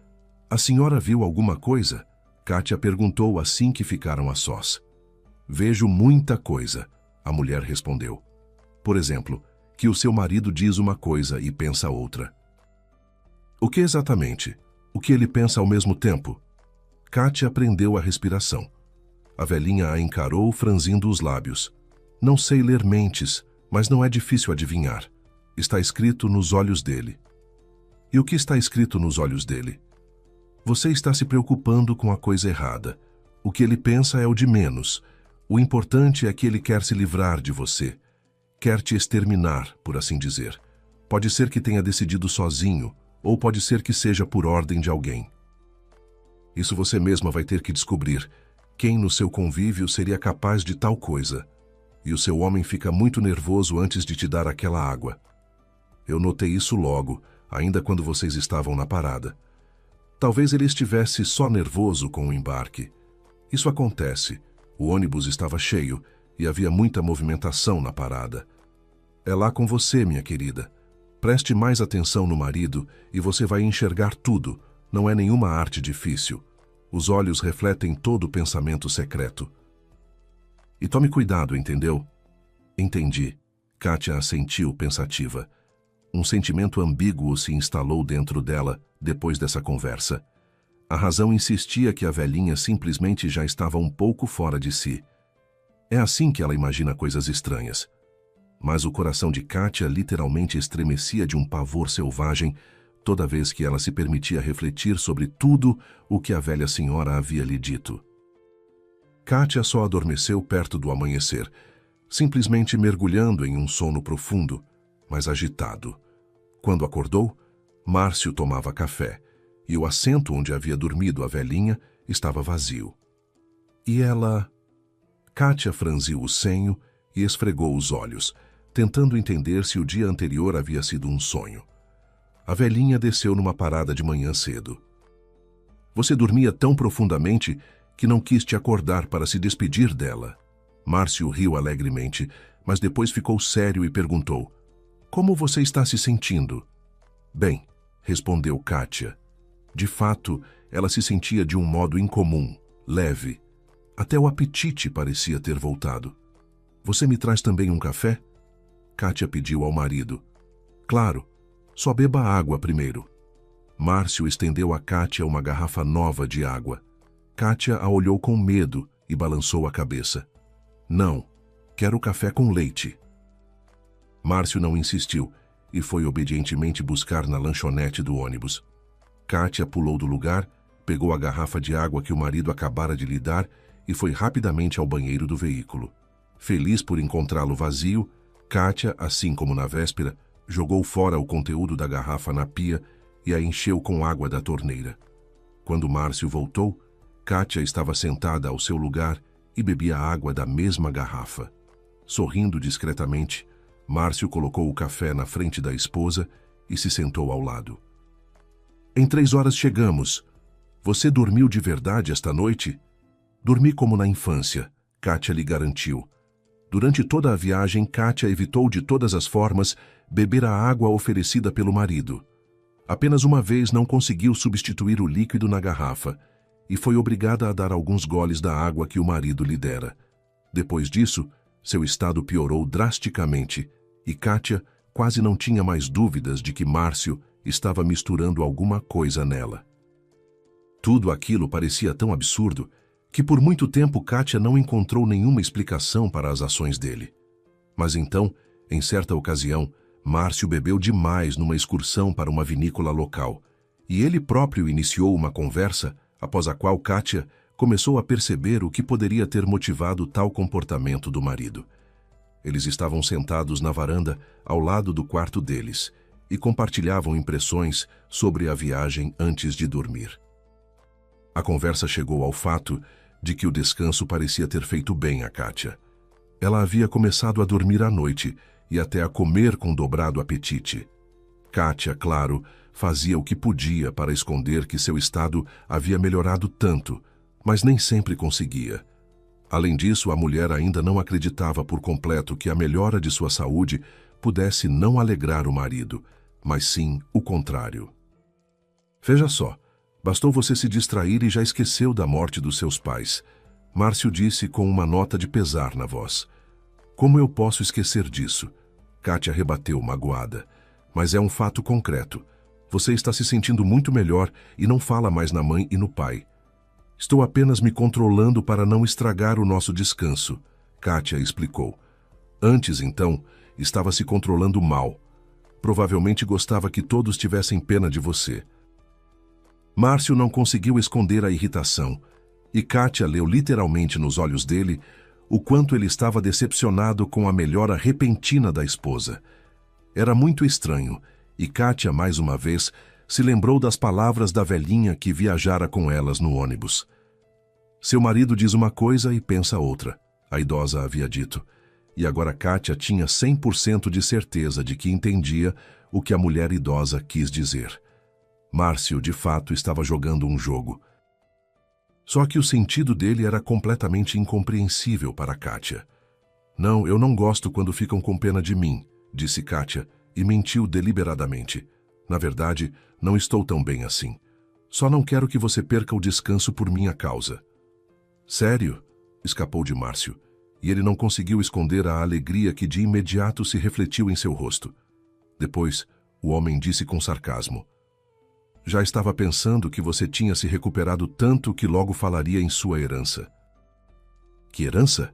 "A senhora viu alguma coisa?" Kátia perguntou assim que ficaram a sós. "Vejo muita coisa", a mulher respondeu. "Por exemplo, que o seu marido diz uma coisa e pensa outra." "O que exatamente? O que ele pensa ao mesmo tempo?" Kátia prendeu a respiração. A velhinha a encarou, franzindo os lábios. "Não sei ler mentes, mas não é difícil adivinhar. Está escrito nos olhos dele." "E o que está escrito nos olhos dele?" "Você está se preocupando com a coisa errada. O que ele pensa é o de menos. O importante é que ele quer se livrar de você. Quer te exterminar, por assim dizer. Pode ser que tenha decidido sozinho, ou pode ser que seja por ordem de alguém. Isso você mesma vai ter que descobrir. Quem no seu convívio seria capaz de tal coisa? E o seu homem fica muito nervoso antes de te dar aquela água. Eu notei isso logo, ainda quando vocês estavam na parada. Talvez ele estivesse só nervoso com o embarque. Isso acontece. O ônibus estava cheio e havia muita movimentação na parada. É lá com você, minha querida. Preste mais atenção no marido e você vai enxergar tudo. Não é nenhuma arte difícil. Os olhos refletem todo o pensamento secreto. E tome cuidado, entendeu?" "Entendi." Kátia assentiu pensativa. Um sentimento ambíguo se instalou dentro dela depois dessa conversa. A razão insistia que a velhinha simplesmente já estava um pouco fora de si. É assim que ela imagina coisas estranhas. Mas o coração de Kátia literalmente estremecia de um pavor selvagem toda vez que ela se permitia refletir sobre tudo o que a velha senhora havia lhe dito. Kátia só adormeceu perto do amanhecer, simplesmente mergulhando em um sono profundo, mas agitado. Quando acordou, Márcio tomava café, e o assento onde havia dormido a velhinha estava vazio. E ela... Kátia franziu o senho e esfregou os olhos, tentando entender se o dia anterior havia sido um sonho. A velhinha desceu numa parada de manhã cedo. Você dormia tão profundamente que não quis te acordar para se despedir dela. Márcio riu alegremente, mas depois ficou sério e perguntou: como você está se sentindo? Bem, respondeu Kátia. De fato, ela se sentia de um modo incomum, leve. Até o apetite parecia ter voltado. Você me traz também um café? Kátia pediu ao marido. Claro, só beba água primeiro. Márcio estendeu a Kátia uma garrafa nova de água. Kátia a olhou com medo e balançou a cabeça. Não, quero café com leite. Márcio não insistiu e foi obedientemente buscar na lanchonete do ônibus. Kátia pulou do lugar, pegou a garrafa de água que o marido acabara de lhe dar e foi rapidamente ao banheiro do veículo. Feliz por encontrá-lo vazio, Kátia, assim como na véspera, jogou fora o conteúdo da garrafa na pia e a encheu com água da torneira. Quando Márcio voltou, Kátia estava sentada ao seu lugar e bebia água da mesma garrafa. Sorrindo discretamente, Márcio colocou o café na frente da esposa e se sentou ao lado. Em 3 horas chegamos. Você dormiu de verdade esta noite? Dormi como na infância, Kátia lhe garantiu. Durante toda a viagem, Kátia evitou de todas as formas beber a água oferecida pelo marido. Apenas uma vez não conseguiu substituir o líquido na garrafa e foi obrigada a dar alguns goles da água que o marido lhe dera. Depois disso, seu estado piorou drasticamente e Kátia quase não tinha mais dúvidas de que Márcio estava misturando alguma coisa nela. Tudo aquilo parecia tão absurdo que por muito tempo Kátia não encontrou nenhuma explicação para as ações dele. Mas então, em certa ocasião, Márcio bebeu demais numa excursão para uma vinícola local, e ele próprio iniciou uma conversa após a qual Kátia começou a perceber o que poderia ter motivado tal comportamento do marido. Eles estavam sentados na varanda ao lado do quarto deles e compartilhavam impressões sobre a viagem antes de dormir. A conversa chegou ao fato de que o descanso parecia ter feito bem a Kátia. Ela havia começado a dormir à noite e até a comer com dobrado apetite. Kátia, claro, fazia o que podia para esconder que seu estado havia melhorado tanto, mas nem sempre conseguia. Além disso, a mulher ainda não acreditava por completo que a melhora de sua saúde pudesse não alegrar o marido, mas sim o contrário. Veja só, bastou você se distrair e já esqueceu da morte dos seus pais. Márcio disse com uma nota de pesar na voz. Como eu posso esquecer disso? Kátia rebateu, magoada. Mas é um fato concreto. Você está se sentindo muito melhor e não fala mais na mãe e no pai. Estou apenas me controlando para não estragar o nosso descanso, Kátia explicou. Antes, então, estava se controlando mal. Provavelmente gostava que todos tivessem pena de você. Márcio não conseguiu esconder a irritação, e Kátia leu literalmente nos olhos dele o quanto ele estava decepcionado com a melhora repentina da esposa. Era muito estranho, e Kátia, mais uma vez, se lembrou das palavras da velhinha que viajara com elas no ônibus. Seu marido diz uma coisa e pensa outra, a idosa havia dito, e agora Kátia tinha 100% de certeza de que entendia o que a mulher idosa quis dizer. Márcio, de fato, estava jogando um jogo. Só que o sentido dele era completamente incompreensível para Kátia. Não, eu não gosto quando ficam com pena de mim, disse Kátia, e mentiu deliberadamente. Na verdade, não estou tão bem assim. Só não quero que você perca o descanso por minha causa. Sério? Escapou de Márcio, e ele não conseguiu esconder a alegria que de imediato se refletiu em seu rosto. Depois, o homem disse com sarcasmo. Já estava pensando que você tinha se recuperado tanto que logo falaria em sua herança. Que herança?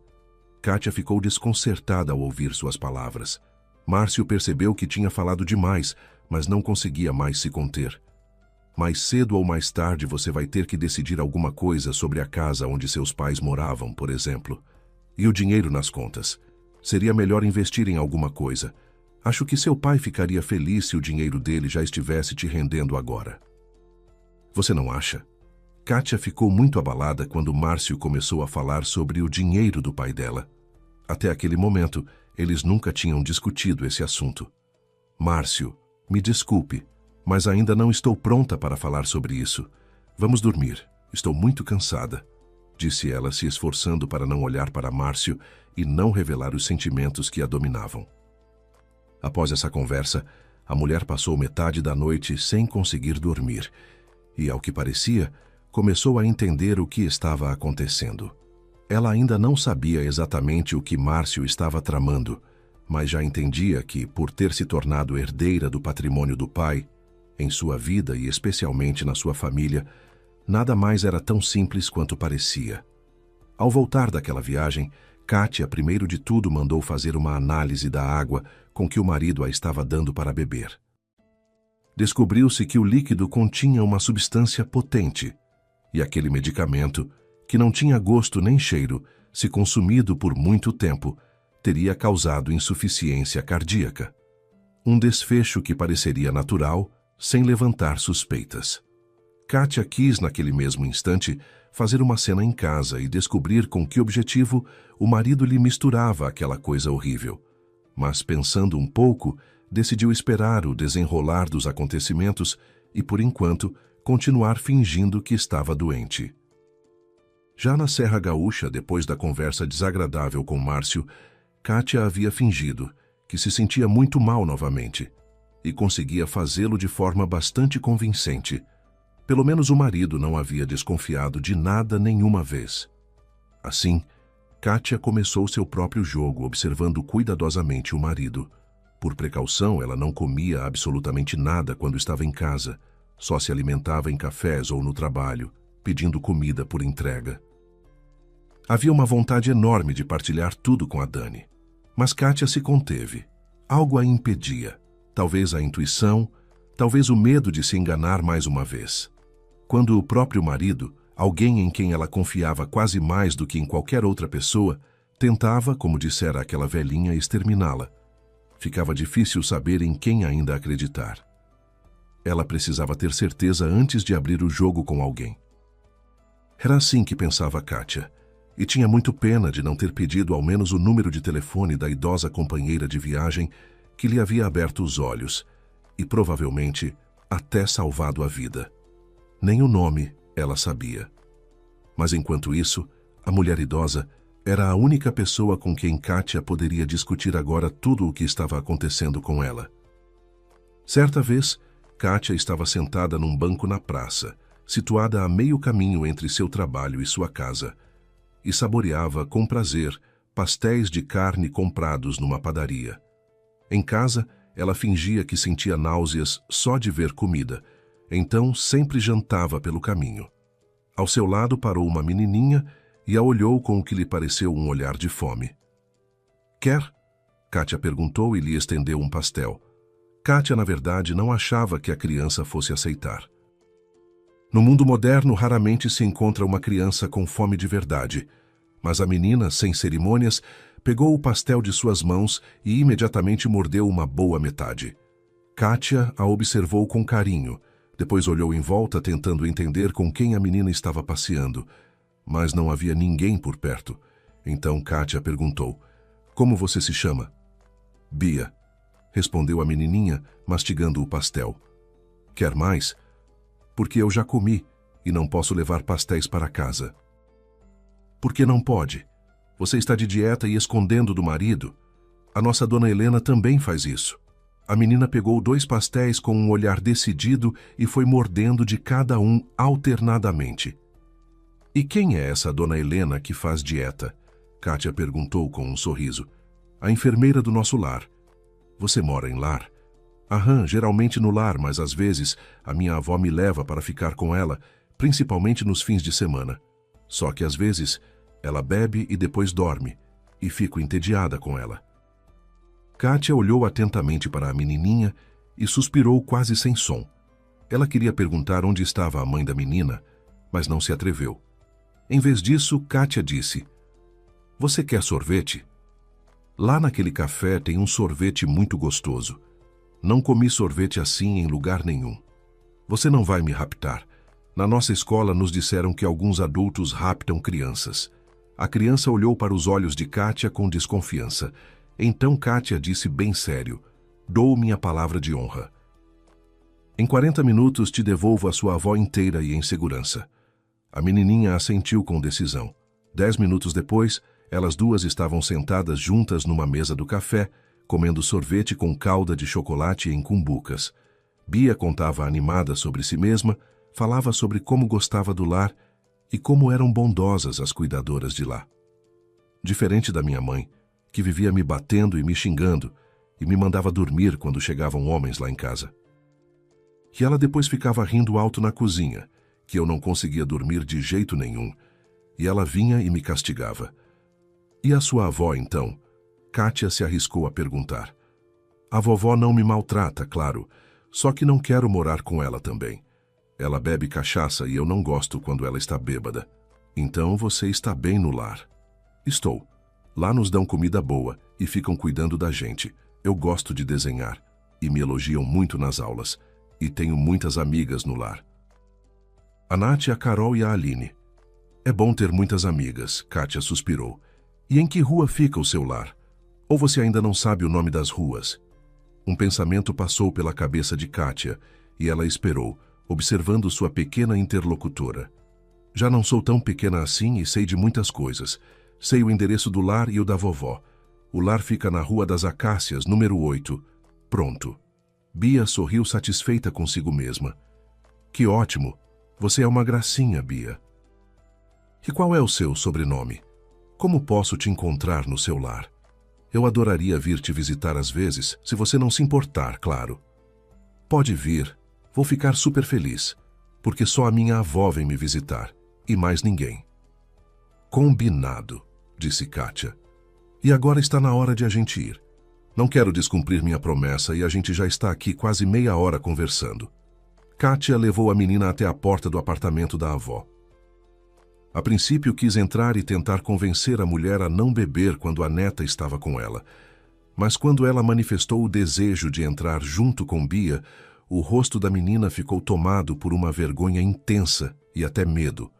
Kátia ficou desconcertada ao ouvir suas palavras. Márcio percebeu que tinha falado demais, mas não conseguia mais se conter. Mais cedo ou mais tarde você vai ter que decidir alguma coisa sobre a casa onde seus pais moravam, por exemplo. E o dinheiro nas contas. Seria melhor investir em alguma coisa. Acho que seu pai ficaria feliz se o dinheiro dele já estivesse te rendendo agora. Você não acha? Kátia ficou muito abalada quando Márcio começou a falar sobre o dinheiro do pai dela. Até aquele momento, Eles nunca tinham discutido esse assunto. Márcio, me desculpe, mas ainda não estou pronta para falar sobre isso. Vamos dormir. Estou muito cansada, disse ela, se esforçando para não olhar para Márcio e não revelar os sentimentos que a dominavam. Após essa conversa, a mulher passou metade da noite sem conseguir dormir e, ao que parecia, começou a entender o que estava acontecendo. Ela ainda não sabia exatamente o que Márcio estava tramando, mas já entendia que, por ter se tornado herdeira do patrimônio do pai, em sua vida e especialmente na sua família, nada mais era tão simples quanto parecia. Ao voltar daquela viagem, Kátia, primeiro de tudo, mandou fazer uma análise da água com que o marido a estava dando para beber. Descobriu-se que o líquido continha uma substância potente, e aquele medicamento, que não tinha gosto nem cheiro, se consumido por muito tempo, teria causado insuficiência cardíaca. Um desfecho que pareceria natural, sem levantar suspeitas. Kátia quis, naquele mesmo instante, fazer uma cena em casa e descobrir com que objetivo o marido lhe misturava aquela coisa horrível. Mas, pensando um pouco, decidiu esperar o desenrolar dos acontecimentos e, por enquanto, continuar fingindo que estava doente. Já na Serra Gaúcha, depois da conversa desagradável com Márcio, Kátia havia fingido que se sentia muito mal novamente e conseguia fazê-lo de forma bastante convincente. Pelo menos o marido não havia desconfiado de nada nenhuma vez. Assim, Kátia começou seu próprio jogo, observando cuidadosamente o marido. Por precaução, ela não comia absolutamente nada quando estava em casa, só se alimentava em cafés ou no trabalho, pedindo comida por entrega. Havia uma vontade enorme de partilhar tudo com a Dani, mas Kátia se conteve. Algo a impedia, talvez a intuição, talvez o medo de se enganar mais uma vez. Quando o próprio marido, alguém em quem ela confiava quase mais do que em qualquer outra pessoa, tentava, como dissera aquela velhinha, exterminá-la. Ficava difícil saber em quem ainda acreditar. Ela precisava ter certeza antes de abrir o jogo com alguém. Era assim que pensava Kátia, e tinha muito pena de não ter pedido ao menos o número de telefone da idosa companheira de viagem que lhe havia aberto os olhos e, provavelmente, até salvado a vida. Nem o nome ela sabia. Mas, enquanto isso, a mulher idosa era a única pessoa com quem Kátia poderia discutir agora tudo o que estava acontecendo com ela. Certa vez, Kátia estava sentada num banco na praça, situada a meio caminho entre seu trabalho e sua casa, e saboreava com prazer pastéis de carne comprados numa padaria. Em casa, ela fingia que sentia náuseas só de ver comida, então sempre jantava pelo caminho. Ao seu lado parou uma menininha e a olhou com o que lhe pareceu um olhar de fome. "Quer?" Kátia perguntou e lhe estendeu um pastel. Kátia, na verdade, não achava que a criança fosse aceitar. No mundo moderno, raramente se encontra uma criança com fome de verdade, mas a menina, sem cerimônias, pegou o pastel de suas mãos e imediatamente mordeu uma boa metade. Kátia a observou com carinho, depois olhou em volta tentando entender com quem a menina estava passeando, mas não havia ninguém por perto. Então Kátia perguntou: "Como você se chama?" "Bia", respondeu a menininha, mastigando o pastel. "Quer mais?" "Porque eu já comi e não posso levar pastéis para casa." "Por que não pode? Você está de dieta e escondendo do marido? A nossa dona Helena também faz isso." A menina pegou 2 pastéis com um olhar decidido e foi mordendo de cada um alternadamente. "E quem é essa dona Helena que faz dieta?" Kátia perguntou com um sorriso. "A enfermeira do nosso lar." "Você mora em lar?" "Aham, geralmente no lar, mas às vezes a minha avó me leva para ficar com ela, principalmente nos fins de semana. Só que às vezes ela bebe e depois dorme, e fico entediada com ela." Kátia olhou atentamente para a menininha e suspirou quase sem som. Ela queria perguntar onde estava a mãe da menina, mas não se atreveu. Em vez disso, Kátia disse: "Você quer sorvete? Lá naquele café tem um sorvete muito gostoso. Não comi sorvete assim em lugar nenhum. Você não vai me raptar. Na nossa escola nos disseram que alguns adultos raptam crianças." A criança olhou para os olhos de Kátia com desconfiança, Então Kátia disse bem sério: dou minha palavra de honra. Em 40 minutos te devolvo a sua avó inteira e em segurança. A menininha assentiu com decisão. 10 minutos depois, elas duas estavam sentadas juntas numa mesa do café, comendo sorvete com calda de chocolate em cumbucas. Bia contava animada sobre si mesma, falava sobre como gostava do lar e como eram bondosas as cuidadoras de lá. Diferente da minha mãe, que vivia me batendo e me xingando e me mandava dormir quando chegavam homens lá em casa. E ela depois ficava rindo alto na cozinha, que eu não conseguia dormir de jeito nenhum, e ela vinha e me castigava. E a sua avó, então? Kátia se arriscou a perguntar. A vovó não me maltrata, claro, só que não quero morar com ela também. Ela bebe cachaça e eu não gosto quando ela está bêbada. Então você está bem no lar. Estou. Lá nos dão comida boa e ficam cuidando da gente. Eu gosto de desenhar e me elogiam muito nas aulas. E tenho muitas amigas no lar. A Nath, a Carol e a Aline. É bom ter muitas amigas, Kátia suspirou. E em que rua fica o seu lar? Ou você ainda não sabe o nome das ruas? Um pensamento passou pela cabeça de Kátia e ela esperou, observando sua pequena interlocutora. Já não sou tão pequena assim e sei de muitas coisas. Sei o endereço do lar e o da vovó. O lar fica na Rua das Acácias, número 8. Pronto. Bia sorriu satisfeita consigo mesma. Que ótimo! Você é uma gracinha, Bia. E qual é o seu sobrenome? Como posso te encontrar no seu lar? Eu adoraria vir te visitar às vezes, se você não se importar, claro. Pode vir. Vou ficar super feliz, porque só a minha avó vem me visitar, e mais ninguém. Combinado, disse Kátia. E agora está na hora de a gente ir. Não quero descumprir minha promessa e a gente já está aqui quase meia hora conversando. Kátia levou a menina até a porta do apartamento da avó. A princípio quis entrar e tentar convencer a mulher a não beber quando a neta estava com ela. Mas quando ela manifestou o desejo de entrar junto com Bia, o rosto da menina ficou tomado por uma vergonha intensa e até medo.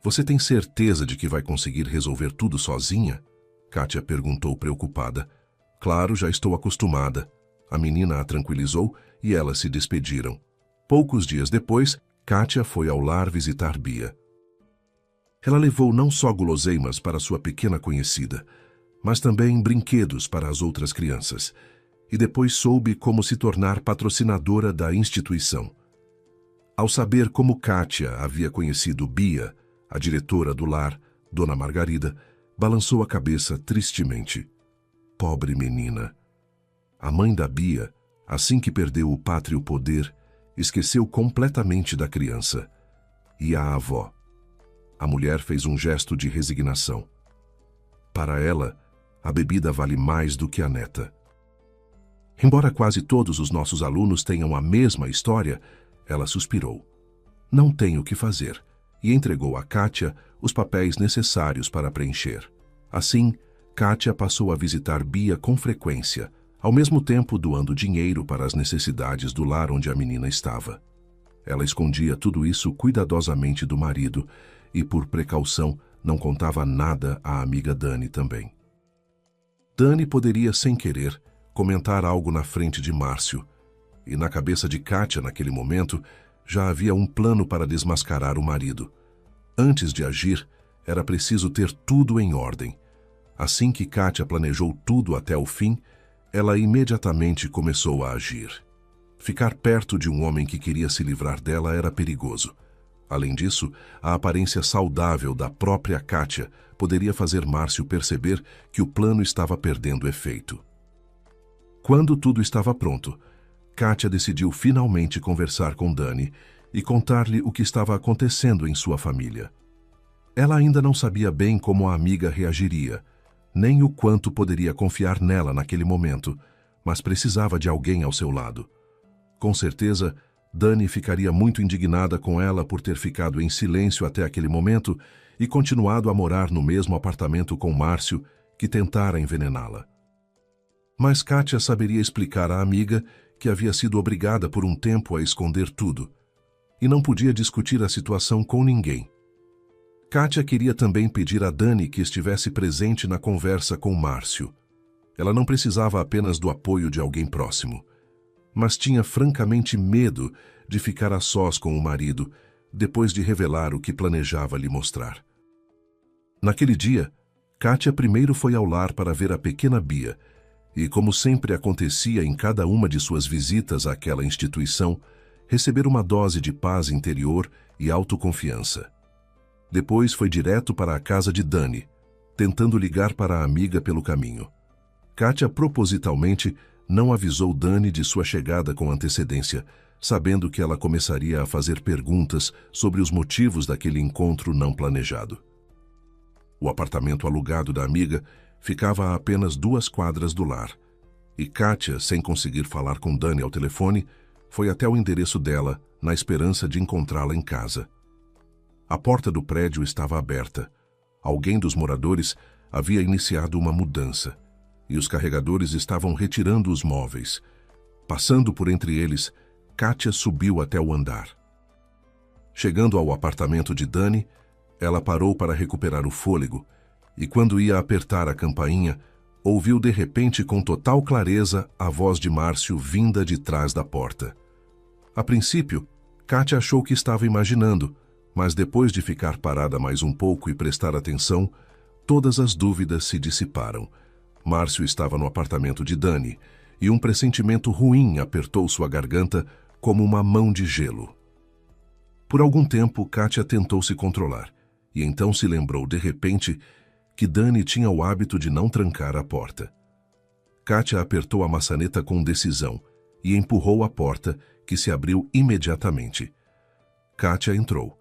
Você tem certeza de que vai conseguir resolver tudo sozinha? Kátia perguntou preocupada. Claro, já estou acostumada. A menina a tranquilizou e elas se despediram. Poucos dias depois, Kátia foi ao lar visitar Bia. Ela levou não só guloseimas para sua pequena conhecida, mas também brinquedos para as outras crianças, e depois soube como se tornar patrocinadora da instituição. Ao saber como Kátia havia conhecido Bia, a diretora do lar, Dona Margarida, balançou a cabeça tristemente. Pobre menina. A mãe da Bia, assim que perdeu o pátrio poder, esqueceu completamente da criança. E a avó. A mulher fez um gesto de resignação. Para ela, a bebida vale mais do que a neta. Embora quase todos os nossos alunos tenham a mesma história, ela suspirou. Não tenho o que fazer, e entregou a Kátia os papéis necessários para preencher. Assim, Kátia passou a visitar Bia com frequência, ao mesmo tempo doando dinheiro para as necessidades do lar onde a menina estava. Ela escondia tudo isso cuidadosamente do marido e, por precaução, não contava nada à amiga Dani também. Dani poderia, sem querer, comentar algo na frente de Márcio, e na cabeça de Kátia, naquele momento, já havia um plano para desmascarar o marido. Antes de agir, era preciso ter tudo em ordem. Assim que Kátia planejou tudo até o fim, ela imediatamente começou a agir. Ficar perto de um homem que queria se livrar dela era perigoso. Além disso, a aparência saudável da própria Kátia poderia fazer Márcio perceber que o plano estava perdendo efeito. Quando tudo estava pronto, Kátia decidiu finalmente conversar com Dani e contar-lhe o que estava acontecendo em sua família. Ela ainda não sabia bem como a amiga reagiria, nem o quanto poderia confiar nela naquele momento, mas precisava de alguém ao seu lado. Com certeza, Dani ficaria muito indignada com ela por ter ficado em silêncio até aquele momento e continuado a morar no mesmo apartamento com Márcio, que tentara envenená-la. Mas Kátia saberia explicar à amiga que havia sido obrigada por um tempo a esconder tudo, e não podia discutir a situação com ninguém. Kátia queria também pedir a Dani que estivesse presente na conversa com Márcio. Ela não precisava apenas do apoio de alguém próximo, mas tinha francamente medo de ficar a sós com o marido depois de revelar o que planejava lhe mostrar. Naquele dia, Kátia primeiro foi ao lar para ver a pequena Bia e, como sempre acontecia em cada uma de suas visitas àquela instituição, receber uma dose de paz interior e autoconfiança. Depois foi direto para a casa de Dani, tentando ligar para a amiga pelo caminho. Kátia propositalmente não avisou Dani de sua chegada com antecedência, sabendo que ela começaria a fazer perguntas sobre os motivos daquele encontro não planejado. O apartamento alugado da amiga ficava a apenas 2 quadras do lar, e Kátia, sem conseguir falar com Dani ao telefone, foi até o endereço dela, na esperança de encontrá-la em casa. A porta do prédio estava aberta. Alguém dos moradores havia iniciado uma mudança, e os carregadores estavam retirando os móveis. Passando por entre eles, Kátia subiu até o andar. Chegando ao apartamento de Dani, ela parou para recuperar o fôlego, e quando ia apertar a campainha, ouviu de repente com total clareza a voz de Márcio vinda de trás da porta. A princípio, Kátia achou que estava imaginando, mas depois de ficar parada mais um pouco e prestar atenção, todas as dúvidas se dissiparam. Márcio estava no apartamento de Dani, e um pressentimento ruim apertou sua garganta como uma mão de gelo. Por algum tempo, Kátia tentou se controlar, e então se lembrou de repente que Dani tinha o hábito de não trancar a porta. Kátia apertou a maçaneta com decisão e empurrou a porta, que se abriu imediatamente. Kátia entrou.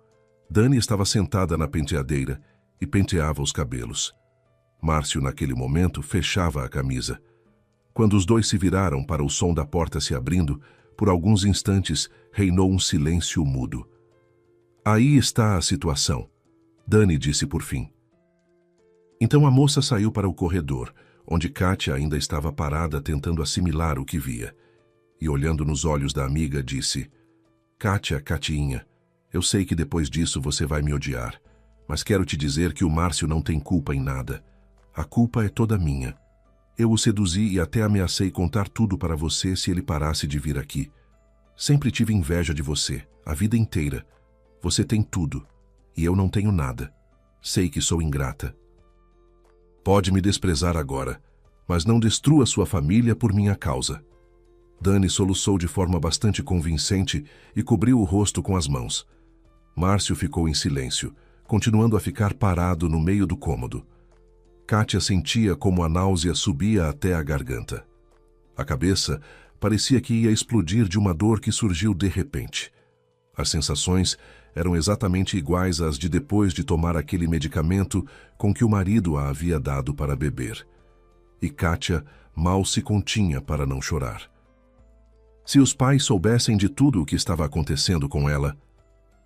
Dani estava sentada na penteadeira e penteava os cabelos. Márcio, naquele momento, fechava a camisa. Quando os dois se viraram para o som da porta se abrindo, por alguns instantes reinou um silêncio mudo. Aí está a situação, Dani disse por fim. Então a moça saiu para o corredor, onde Kátia ainda estava parada tentando assimilar o que via. E olhando nos olhos da amiga, disse: Kátia, Catinha, eu sei que depois disso você vai me odiar, mas quero te dizer que o Márcio não tem culpa em nada. A culpa é toda minha. Eu o seduzi e até ameacei contar tudo para você se ele parasse de vir aqui. Sempre tive inveja de você, a vida inteira. Você tem tudo, e eu não tenho nada. Sei que sou ingrata. Pode me desprezar agora, mas não destrua sua família por minha causa. Dani soluçou de forma bastante convincente e cobriu o rosto com as mãos. Márcio ficou em silêncio, continuando a ficar parado no meio do cômodo. Kátia sentia como a náusea subia até a garganta. A cabeça parecia que ia explodir de uma dor que surgiu de repente. As sensações eram exatamente iguais às de depois de tomar aquele medicamento com que o marido a havia dado para beber. E Kátia mal se continha para não chorar. Se os pais soubessem de tudo o que estava acontecendo com ela,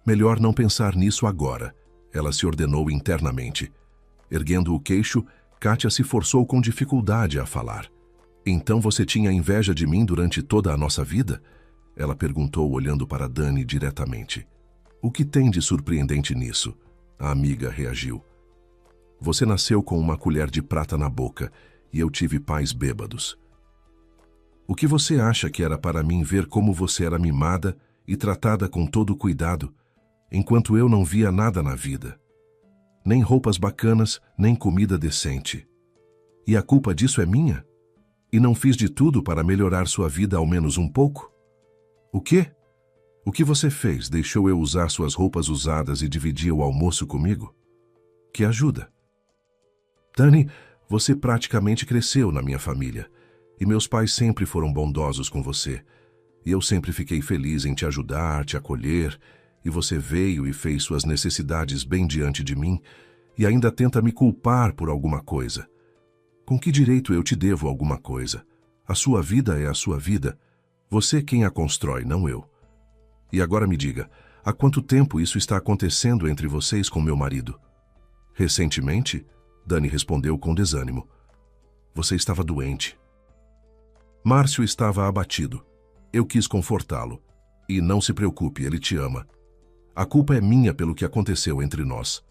melhor não pensar nisso agora, ela se ordenou internamente. Erguendo o queixo, Kátia se forçou com dificuldade a falar. Então você tinha inveja de mim durante toda a nossa vida? Ela perguntou olhando para Dani diretamente. O que tem de surpreendente nisso? A amiga reagiu. Você nasceu com uma colher de prata na boca e eu tive pais bêbados. O que você acha que era para mim ver como você era mimada e tratada com todo cuidado, enquanto eu não via nada na vida? Nem roupas bacanas, nem comida decente. E a culpa disso é minha? E não fiz de tudo para melhorar sua vida ao menos um pouco? O quê? O que você fez? Deixou eu usar suas roupas usadas e dividir o almoço comigo? Que ajuda? Dani, você praticamente cresceu na minha família. E meus pais sempre foram bondosos com você. E eu sempre fiquei feliz em te ajudar, te acolher. E você veio e fez suas necessidades bem diante de mim e ainda tenta me culpar por alguma coisa. Com que direito eu te devo alguma coisa? A sua vida é a sua vida. Você quem a constrói, não eu. E agora me diga, há quanto tempo isso está acontecendo entre vocês com meu marido? Recentemente? Dani respondeu com desânimo. Você estava doente. Márcio estava abatido. Eu quis confortá-lo. E não se preocupe, ele te ama. A culpa é minha pelo que aconteceu entre nós.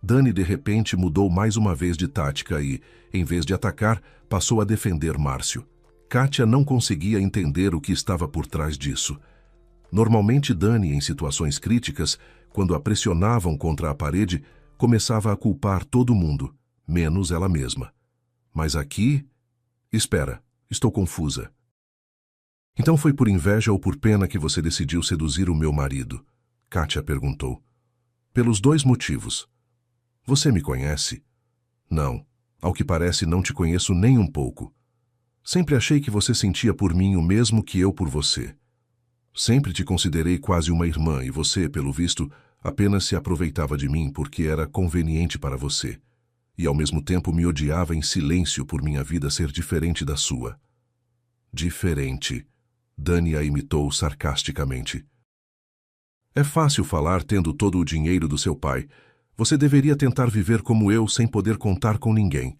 Dani de repente mudou mais uma vez de tática e, em vez de atacar, passou a defender Márcio. Kátia não conseguia entender o que estava por trás disso. Normalmente Dani, em situações críticas, quando a pressionavam contra a parede, começava a culpar todo mundo, menos ela mesma. Mas aqui... Espera, estou confusa. Então foi por inveja ou por pena que você decidiu seduzir o meu marido? Kátia perguntou. Pelos dois motivos. Você me conhece? Não, ao que parece não te conheço nem um pouco. Sempre achei que você sentia por mim o mesmo que eu por você. Sempre te considerei quase uma irmã e você, pelo visto, apenas se aproveitava de mim porque era conveniente para você. E ao mesmo tempo me odiava em silêncio por minha vida ser diferente da sua. Diferente, Dani a imitou sarcasticamente. É fácil falar tendo todo o dinheiro do seu pai. Você deveria tentar viver como eu sem poder contar com ninguém.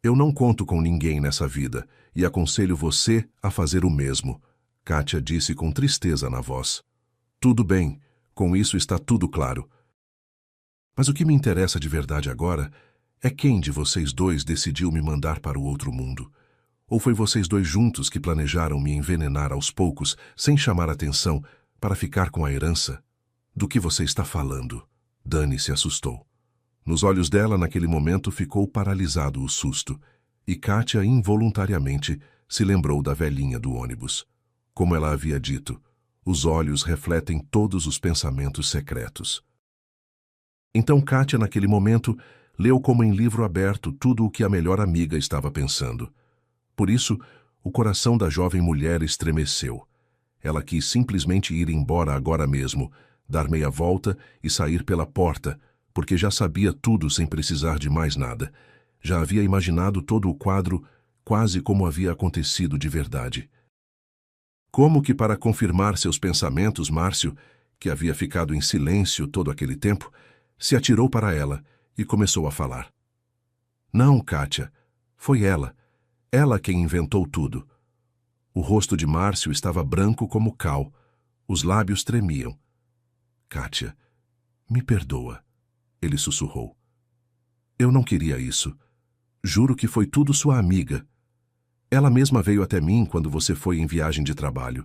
Eu não conto com ninguém nessa vida e aconselho você a fazer o mesmo, Kátia disse com tristeza na voz. Tudo bem, com isso está tudo claro. Mas o que me interessa de verdade agora é quem de vocês dois decidiu me mandar para o outro mundo. Ou foi vocês dois juntos que planejaram me envenenar aos poucos, sem chamar atenção, para ficar com a herança? Do que você está falando? Dani se assustou. Nos olhos dela, naquele momento, ficou paralisado o susto, e Kátia, involuntariamente, se lembrou da velhinha do ônibus. Como ela havia dito, os olhos refletem todos os pensamentos secretos. Então Kátia, naquele momento, leu como em livro aberto tudo o que a melhor amiga estava pensando. Por isso, o coração da jovem mulher estremeceu. Ela quis simplesmente ir embora agora mesmo, dar meia volta e sair pela porta, porque já sabia tudo sem precisar de mais nada. Já havia imaginado todo o quadro, quase como havia acontecido de verdade. Como que para confirmar seus pensamentos, Márcio, que havia ficado em silêncio todo aquele tempo, se atirou para ela e começou a falar. Não, Kátia, foi ela. Ela quem inventou tudo. O rosto de Márcio estava branco como cal. Os lábios tremiam. Kátia, me perdoa, ele sussurrou. Eu não queria isso. Juro que foi tudo sua amiga. Ela mesma veio até mim quando você foi em viagem de trabalho.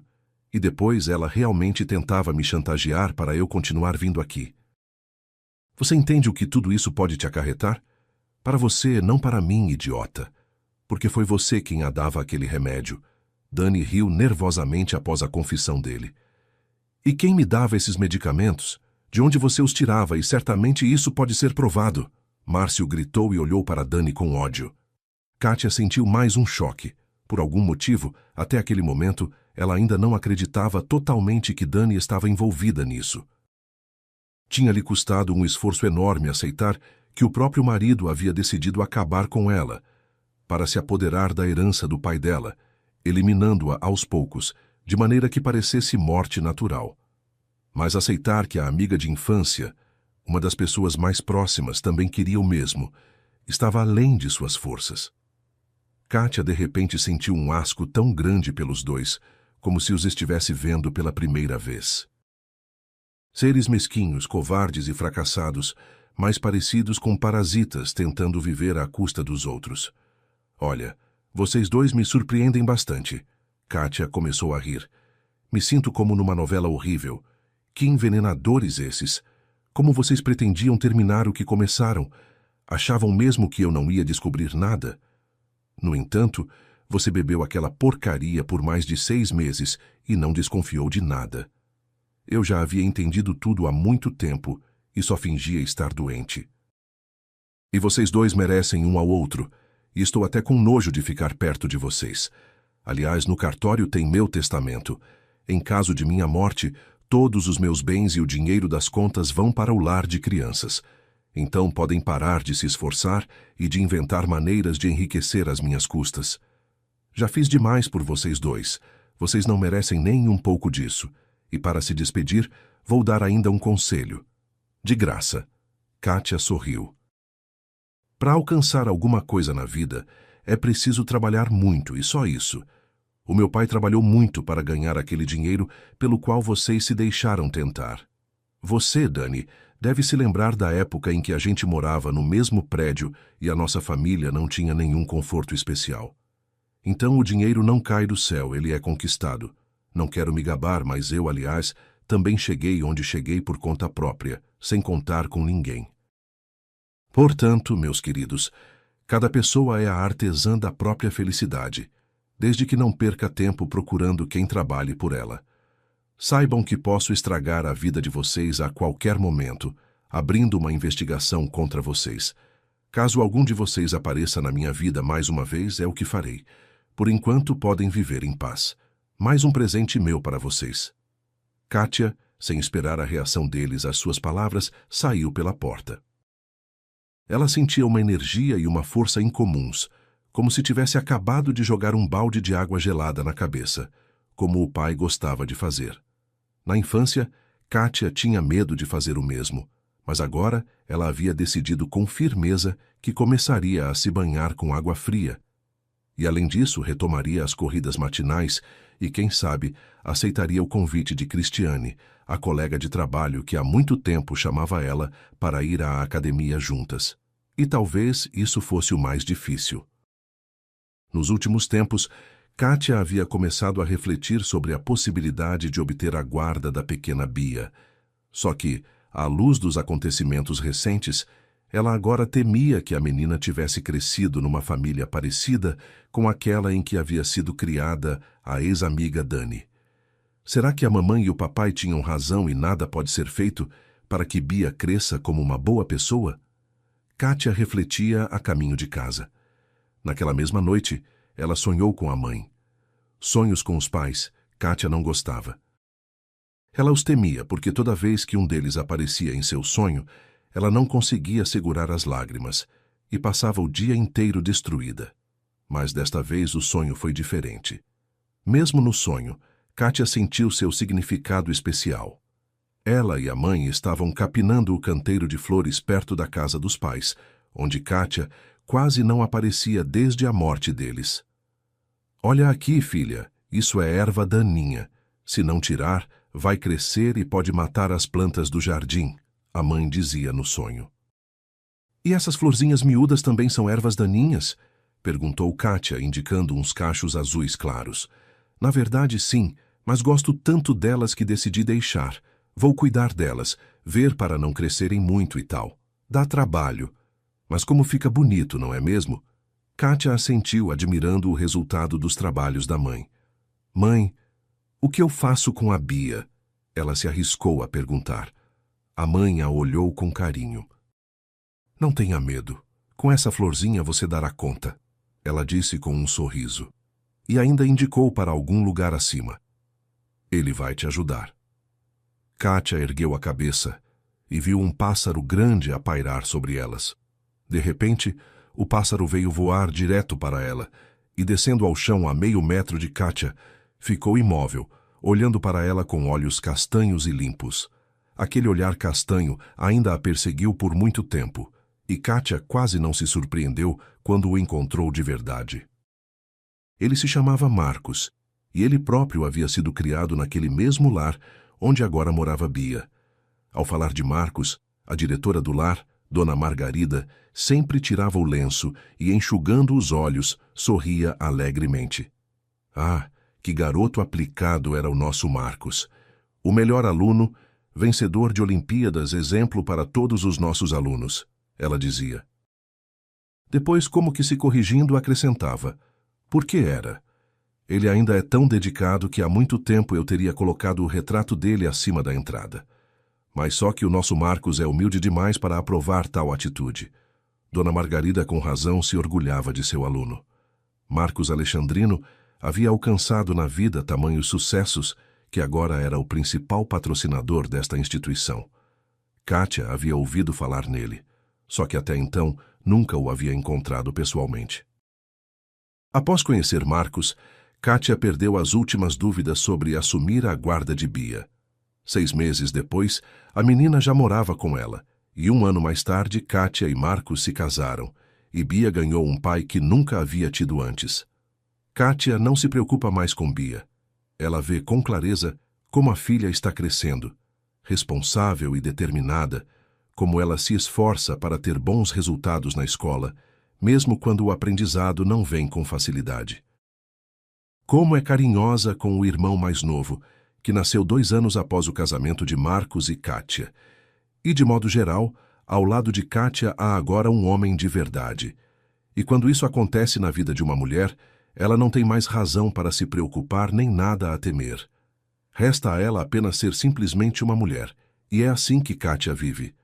E depois ela realmente tentava me chantagear para eu continuar vindo aqui. Você entende o que tudo isso pode te acarretar? Para você, não para mim, idiota. Porque foi você quem a dava aquele remédio. Dani riu nervosamente após a confissão dele. E quem me dava esses medicamentos? De onde você os tirava? E certamente isso pode ser provado. Márcio gritou e olhou para Dani com ódio. Kátia sentiu mais um choque. Por algum motivo, até aquele momento, ela ainda não acreditava totalmente que Dani estava envolvida nisso. Tinha-lhe custado um esforço enorme aceitar que o próprio marido havia decidido acabar com ela, para se apoderar da herança do pai dela, eliminando-a aos poucos, de maneira que parecesse morte natural. Mas aceitar que a amiga de infância, uma das pessoas mais próximas, também queria o mesmo, estava além de suas forças. Kátia de repente sentiu um asco tão grande pelos dois, como se os estivesse vendo pela primeira vez. Seres mesquinhos, covardes e fracassados, mais parecidos com parasitas tentando viver à custa dos outros. Olha, vocês dois me surpreendem bastante. Kátia começou a rir. Me sinto como numa novela horrível. Que envenenadores esses! Como vocês pretendiam terminar o que começaram? Achavam mesmo que eu não ia descobrir nada? No entanto, você bebeu aquela porcaria por mais de 6 meses e não desconfiou de nada. Eu já havia entendido tudo há muito tempo e só fingia estar doente. E vocês dois merecem um ao outro, e estou até com nojo de ficar perto de vocês. Aliás, no cartório tem meu testamento. Em caso de minha morte, todos os meus bens e o dinheiro das contas vão para o lar de crianças. Então podem parar de se esforçar e de inventar maneiras de enriquecer às minhas custas. Já fiz demais por vocês dois. Vocês não merecem nem um pouco disso. E para se despedir, vou dar ainda um conselho. De graça. Kátia sorriu. Para alcançar alguma coisa na vida, é preciso trabalhar muito, e só isso. O meu pai trabalhou muito para ganhar aquele dinheiro pelo qual vocês se deixaram tentar. Você, Dani, deve se lembrar da época em que a gente morava no mesmo prédio e a nossa família não tinha nenhum conforto especial. Então o dinheiro não cai do céu, ele é conquistado. Não quero me gabar, mas eu, aliás, também cheguei onde cheguei por conta própria, sem contar com ninguém. Portanto, meus queridos, cada pessoa é a artesã da própria felicidade, desde que não perca tempo procurando quem trabalhe por ela. Saibam que posso estragar a vida de vocês a qualquer momento, abrindo uma investigação contra vocês. Caso algum de vocês apareça na minha vida mais uma vez, é o que farei. Por enquanto, podem viver em paz. Mais um presente meu para vocês. Kátia, sem esperar a reação deles às suas palavras, saiu pela porta. Ela sentia uma energia e uma força incomuns, como se tivesse acabado de jogar um balde de água gelada na cabeça, como o pai gostava de fazer. Na infância, Kátia tinha medo de fazer o mesmo, mas agora ela havia decidido com firmeza que começaria a se banhar com água fria. E além disso, retomaria as corridas matinais e, quem sabe, aceitaria o convite de Cristiane, a colega de trabalho que há muito tempo chamava ela para ir à academia juntas. E talvez isso fosse o mais difícil. Nos últimos tempos, Kátia havia começado a refletir sobre a possibilidade de obter a guarda da pequena Bia. Só que, à luz dos acontecimentos recentes, ela agora temia que a menina tivesse crescido numa família parecida com aquela em que havia sido criada a ex-amiga Dani. Será que a mamãe e o papai tinham razão e nada pode ser feito para que Bia cresça como uma boa pessoa? Kátia refletia a caminho de casa. Naquela mesma noite, ela sonhou com a mãe. Sonhos com os pais, Kátia não gostava. Ela os temia porque toda vez que um deles aparecia em seu sonho, ela não conseguia segurar as lágrimas e passava o dia inteiro destruída. Mas desta vez o sonho foi diferente. Mesmo no sonho, Kátia sentiu seu significado especial. Ela e a mãe estavam capinando o canteiro de flores perto da casa dos pais, onde Kátia quase não aparecia desde a morte deles. Olha aqui, filha, isso é erva daninha. Se não tirar, vai crescer e pode matar as plantas do jardim, a mãe dizia no sonho. E essas florzinhas miúdas também são ervas daninhas? Perguntou Kátia, indicando uns cachos azuis claros. Na verdade, sim, mas gosto tanto delas que decidi deixar. Vou cuidar delas, ver para não crescerem muito e tal. Dá trabalho. Mas como fica bonito, não é mesmo? Kátia assentiu, admirando o resultado dos trabalhos da mãe. Mãe, o que eu faço com a Bia? Ela se arriscou a perguntar. A mãe a olhou com carinho. Não tenha medo. Com essa florzinha você dará conta. Ela disse com um sorriso. E ainda indicou para algum lugar acima. Ele vai te ajudar. Kátia ergueu a cabeça e viu um pássaro grande a pairar sobre elas. De repente, o pássaro veio voar direto para ela e, descendo ao chão a meio metro de Kátia, ficou imóvel, olhando para ela com olhos castanhos e limpos. Aquele olhar castanho ainda a perseguiu por muito tempo, e Kátia quase não se surpreendeu quando o encontrou de verdade. Ele se chamava Marcos, e ele próprio havia sido criado naquele mesmo lar onde agora morava Bia. Ao falar de Marcos, a diretora do lar, Dona Margarida, sempre tirava o lenço e, enxugando os olhos, sorria alegremente. Ah, que garoto aplicado era o nosso Marcos! O melhor aluno, vencedor de Olimpíadas, exemplo para todos os nossos alunos, ela dizia. Depois, como que se corrigindo, acrescentava. Por que era? Ele ainda é tão dedicado que há muito tempo eu teria colocado o retrato dele acima da entrada. Mas só que o nosso Marcos é humilde demais para aprovar tal atitude. Dona Margarida, com razão, se orgulhava de seu aluno. Marcos Alexandrino havia alcançado na vida tamanhos sucessos que agora era o principal patrocinador desta instituição. Kátia havia ouvido falar nele, só que até então nunca o havia encontrado pessoalmente. Após conhecer Marcos, Kátia perdeu as últimas dúvidas sobre assumir a guarda de Bia. 6 meses depois, a menina já morava com ela, e 1 ano mais tarde, Kátia e Marcos se casaram, e Bia ganhou um pai que nunca havia tido antes. Kátia não se preocupa mais com Bia. Ela vê com clareza como a filha está crescendo, responsável e determinada, como ela se esforça para ter bons resultados na escola, mesmo quando o aprendizado não vem com facilidade. Como é carinhosa com o irmão mais novo, que nasceu 2 anos após o casamento de Marcos e Kátia. E, de modo geral, ao lado de Kátia há agora um homem de verdade. E quando isso acontece na vida de uma mulher, ela não tem mais razão para se preocupar nem nada a temer. Resta a ela apenas ser simplesmente uma mulher, e é assim que Kátia vive.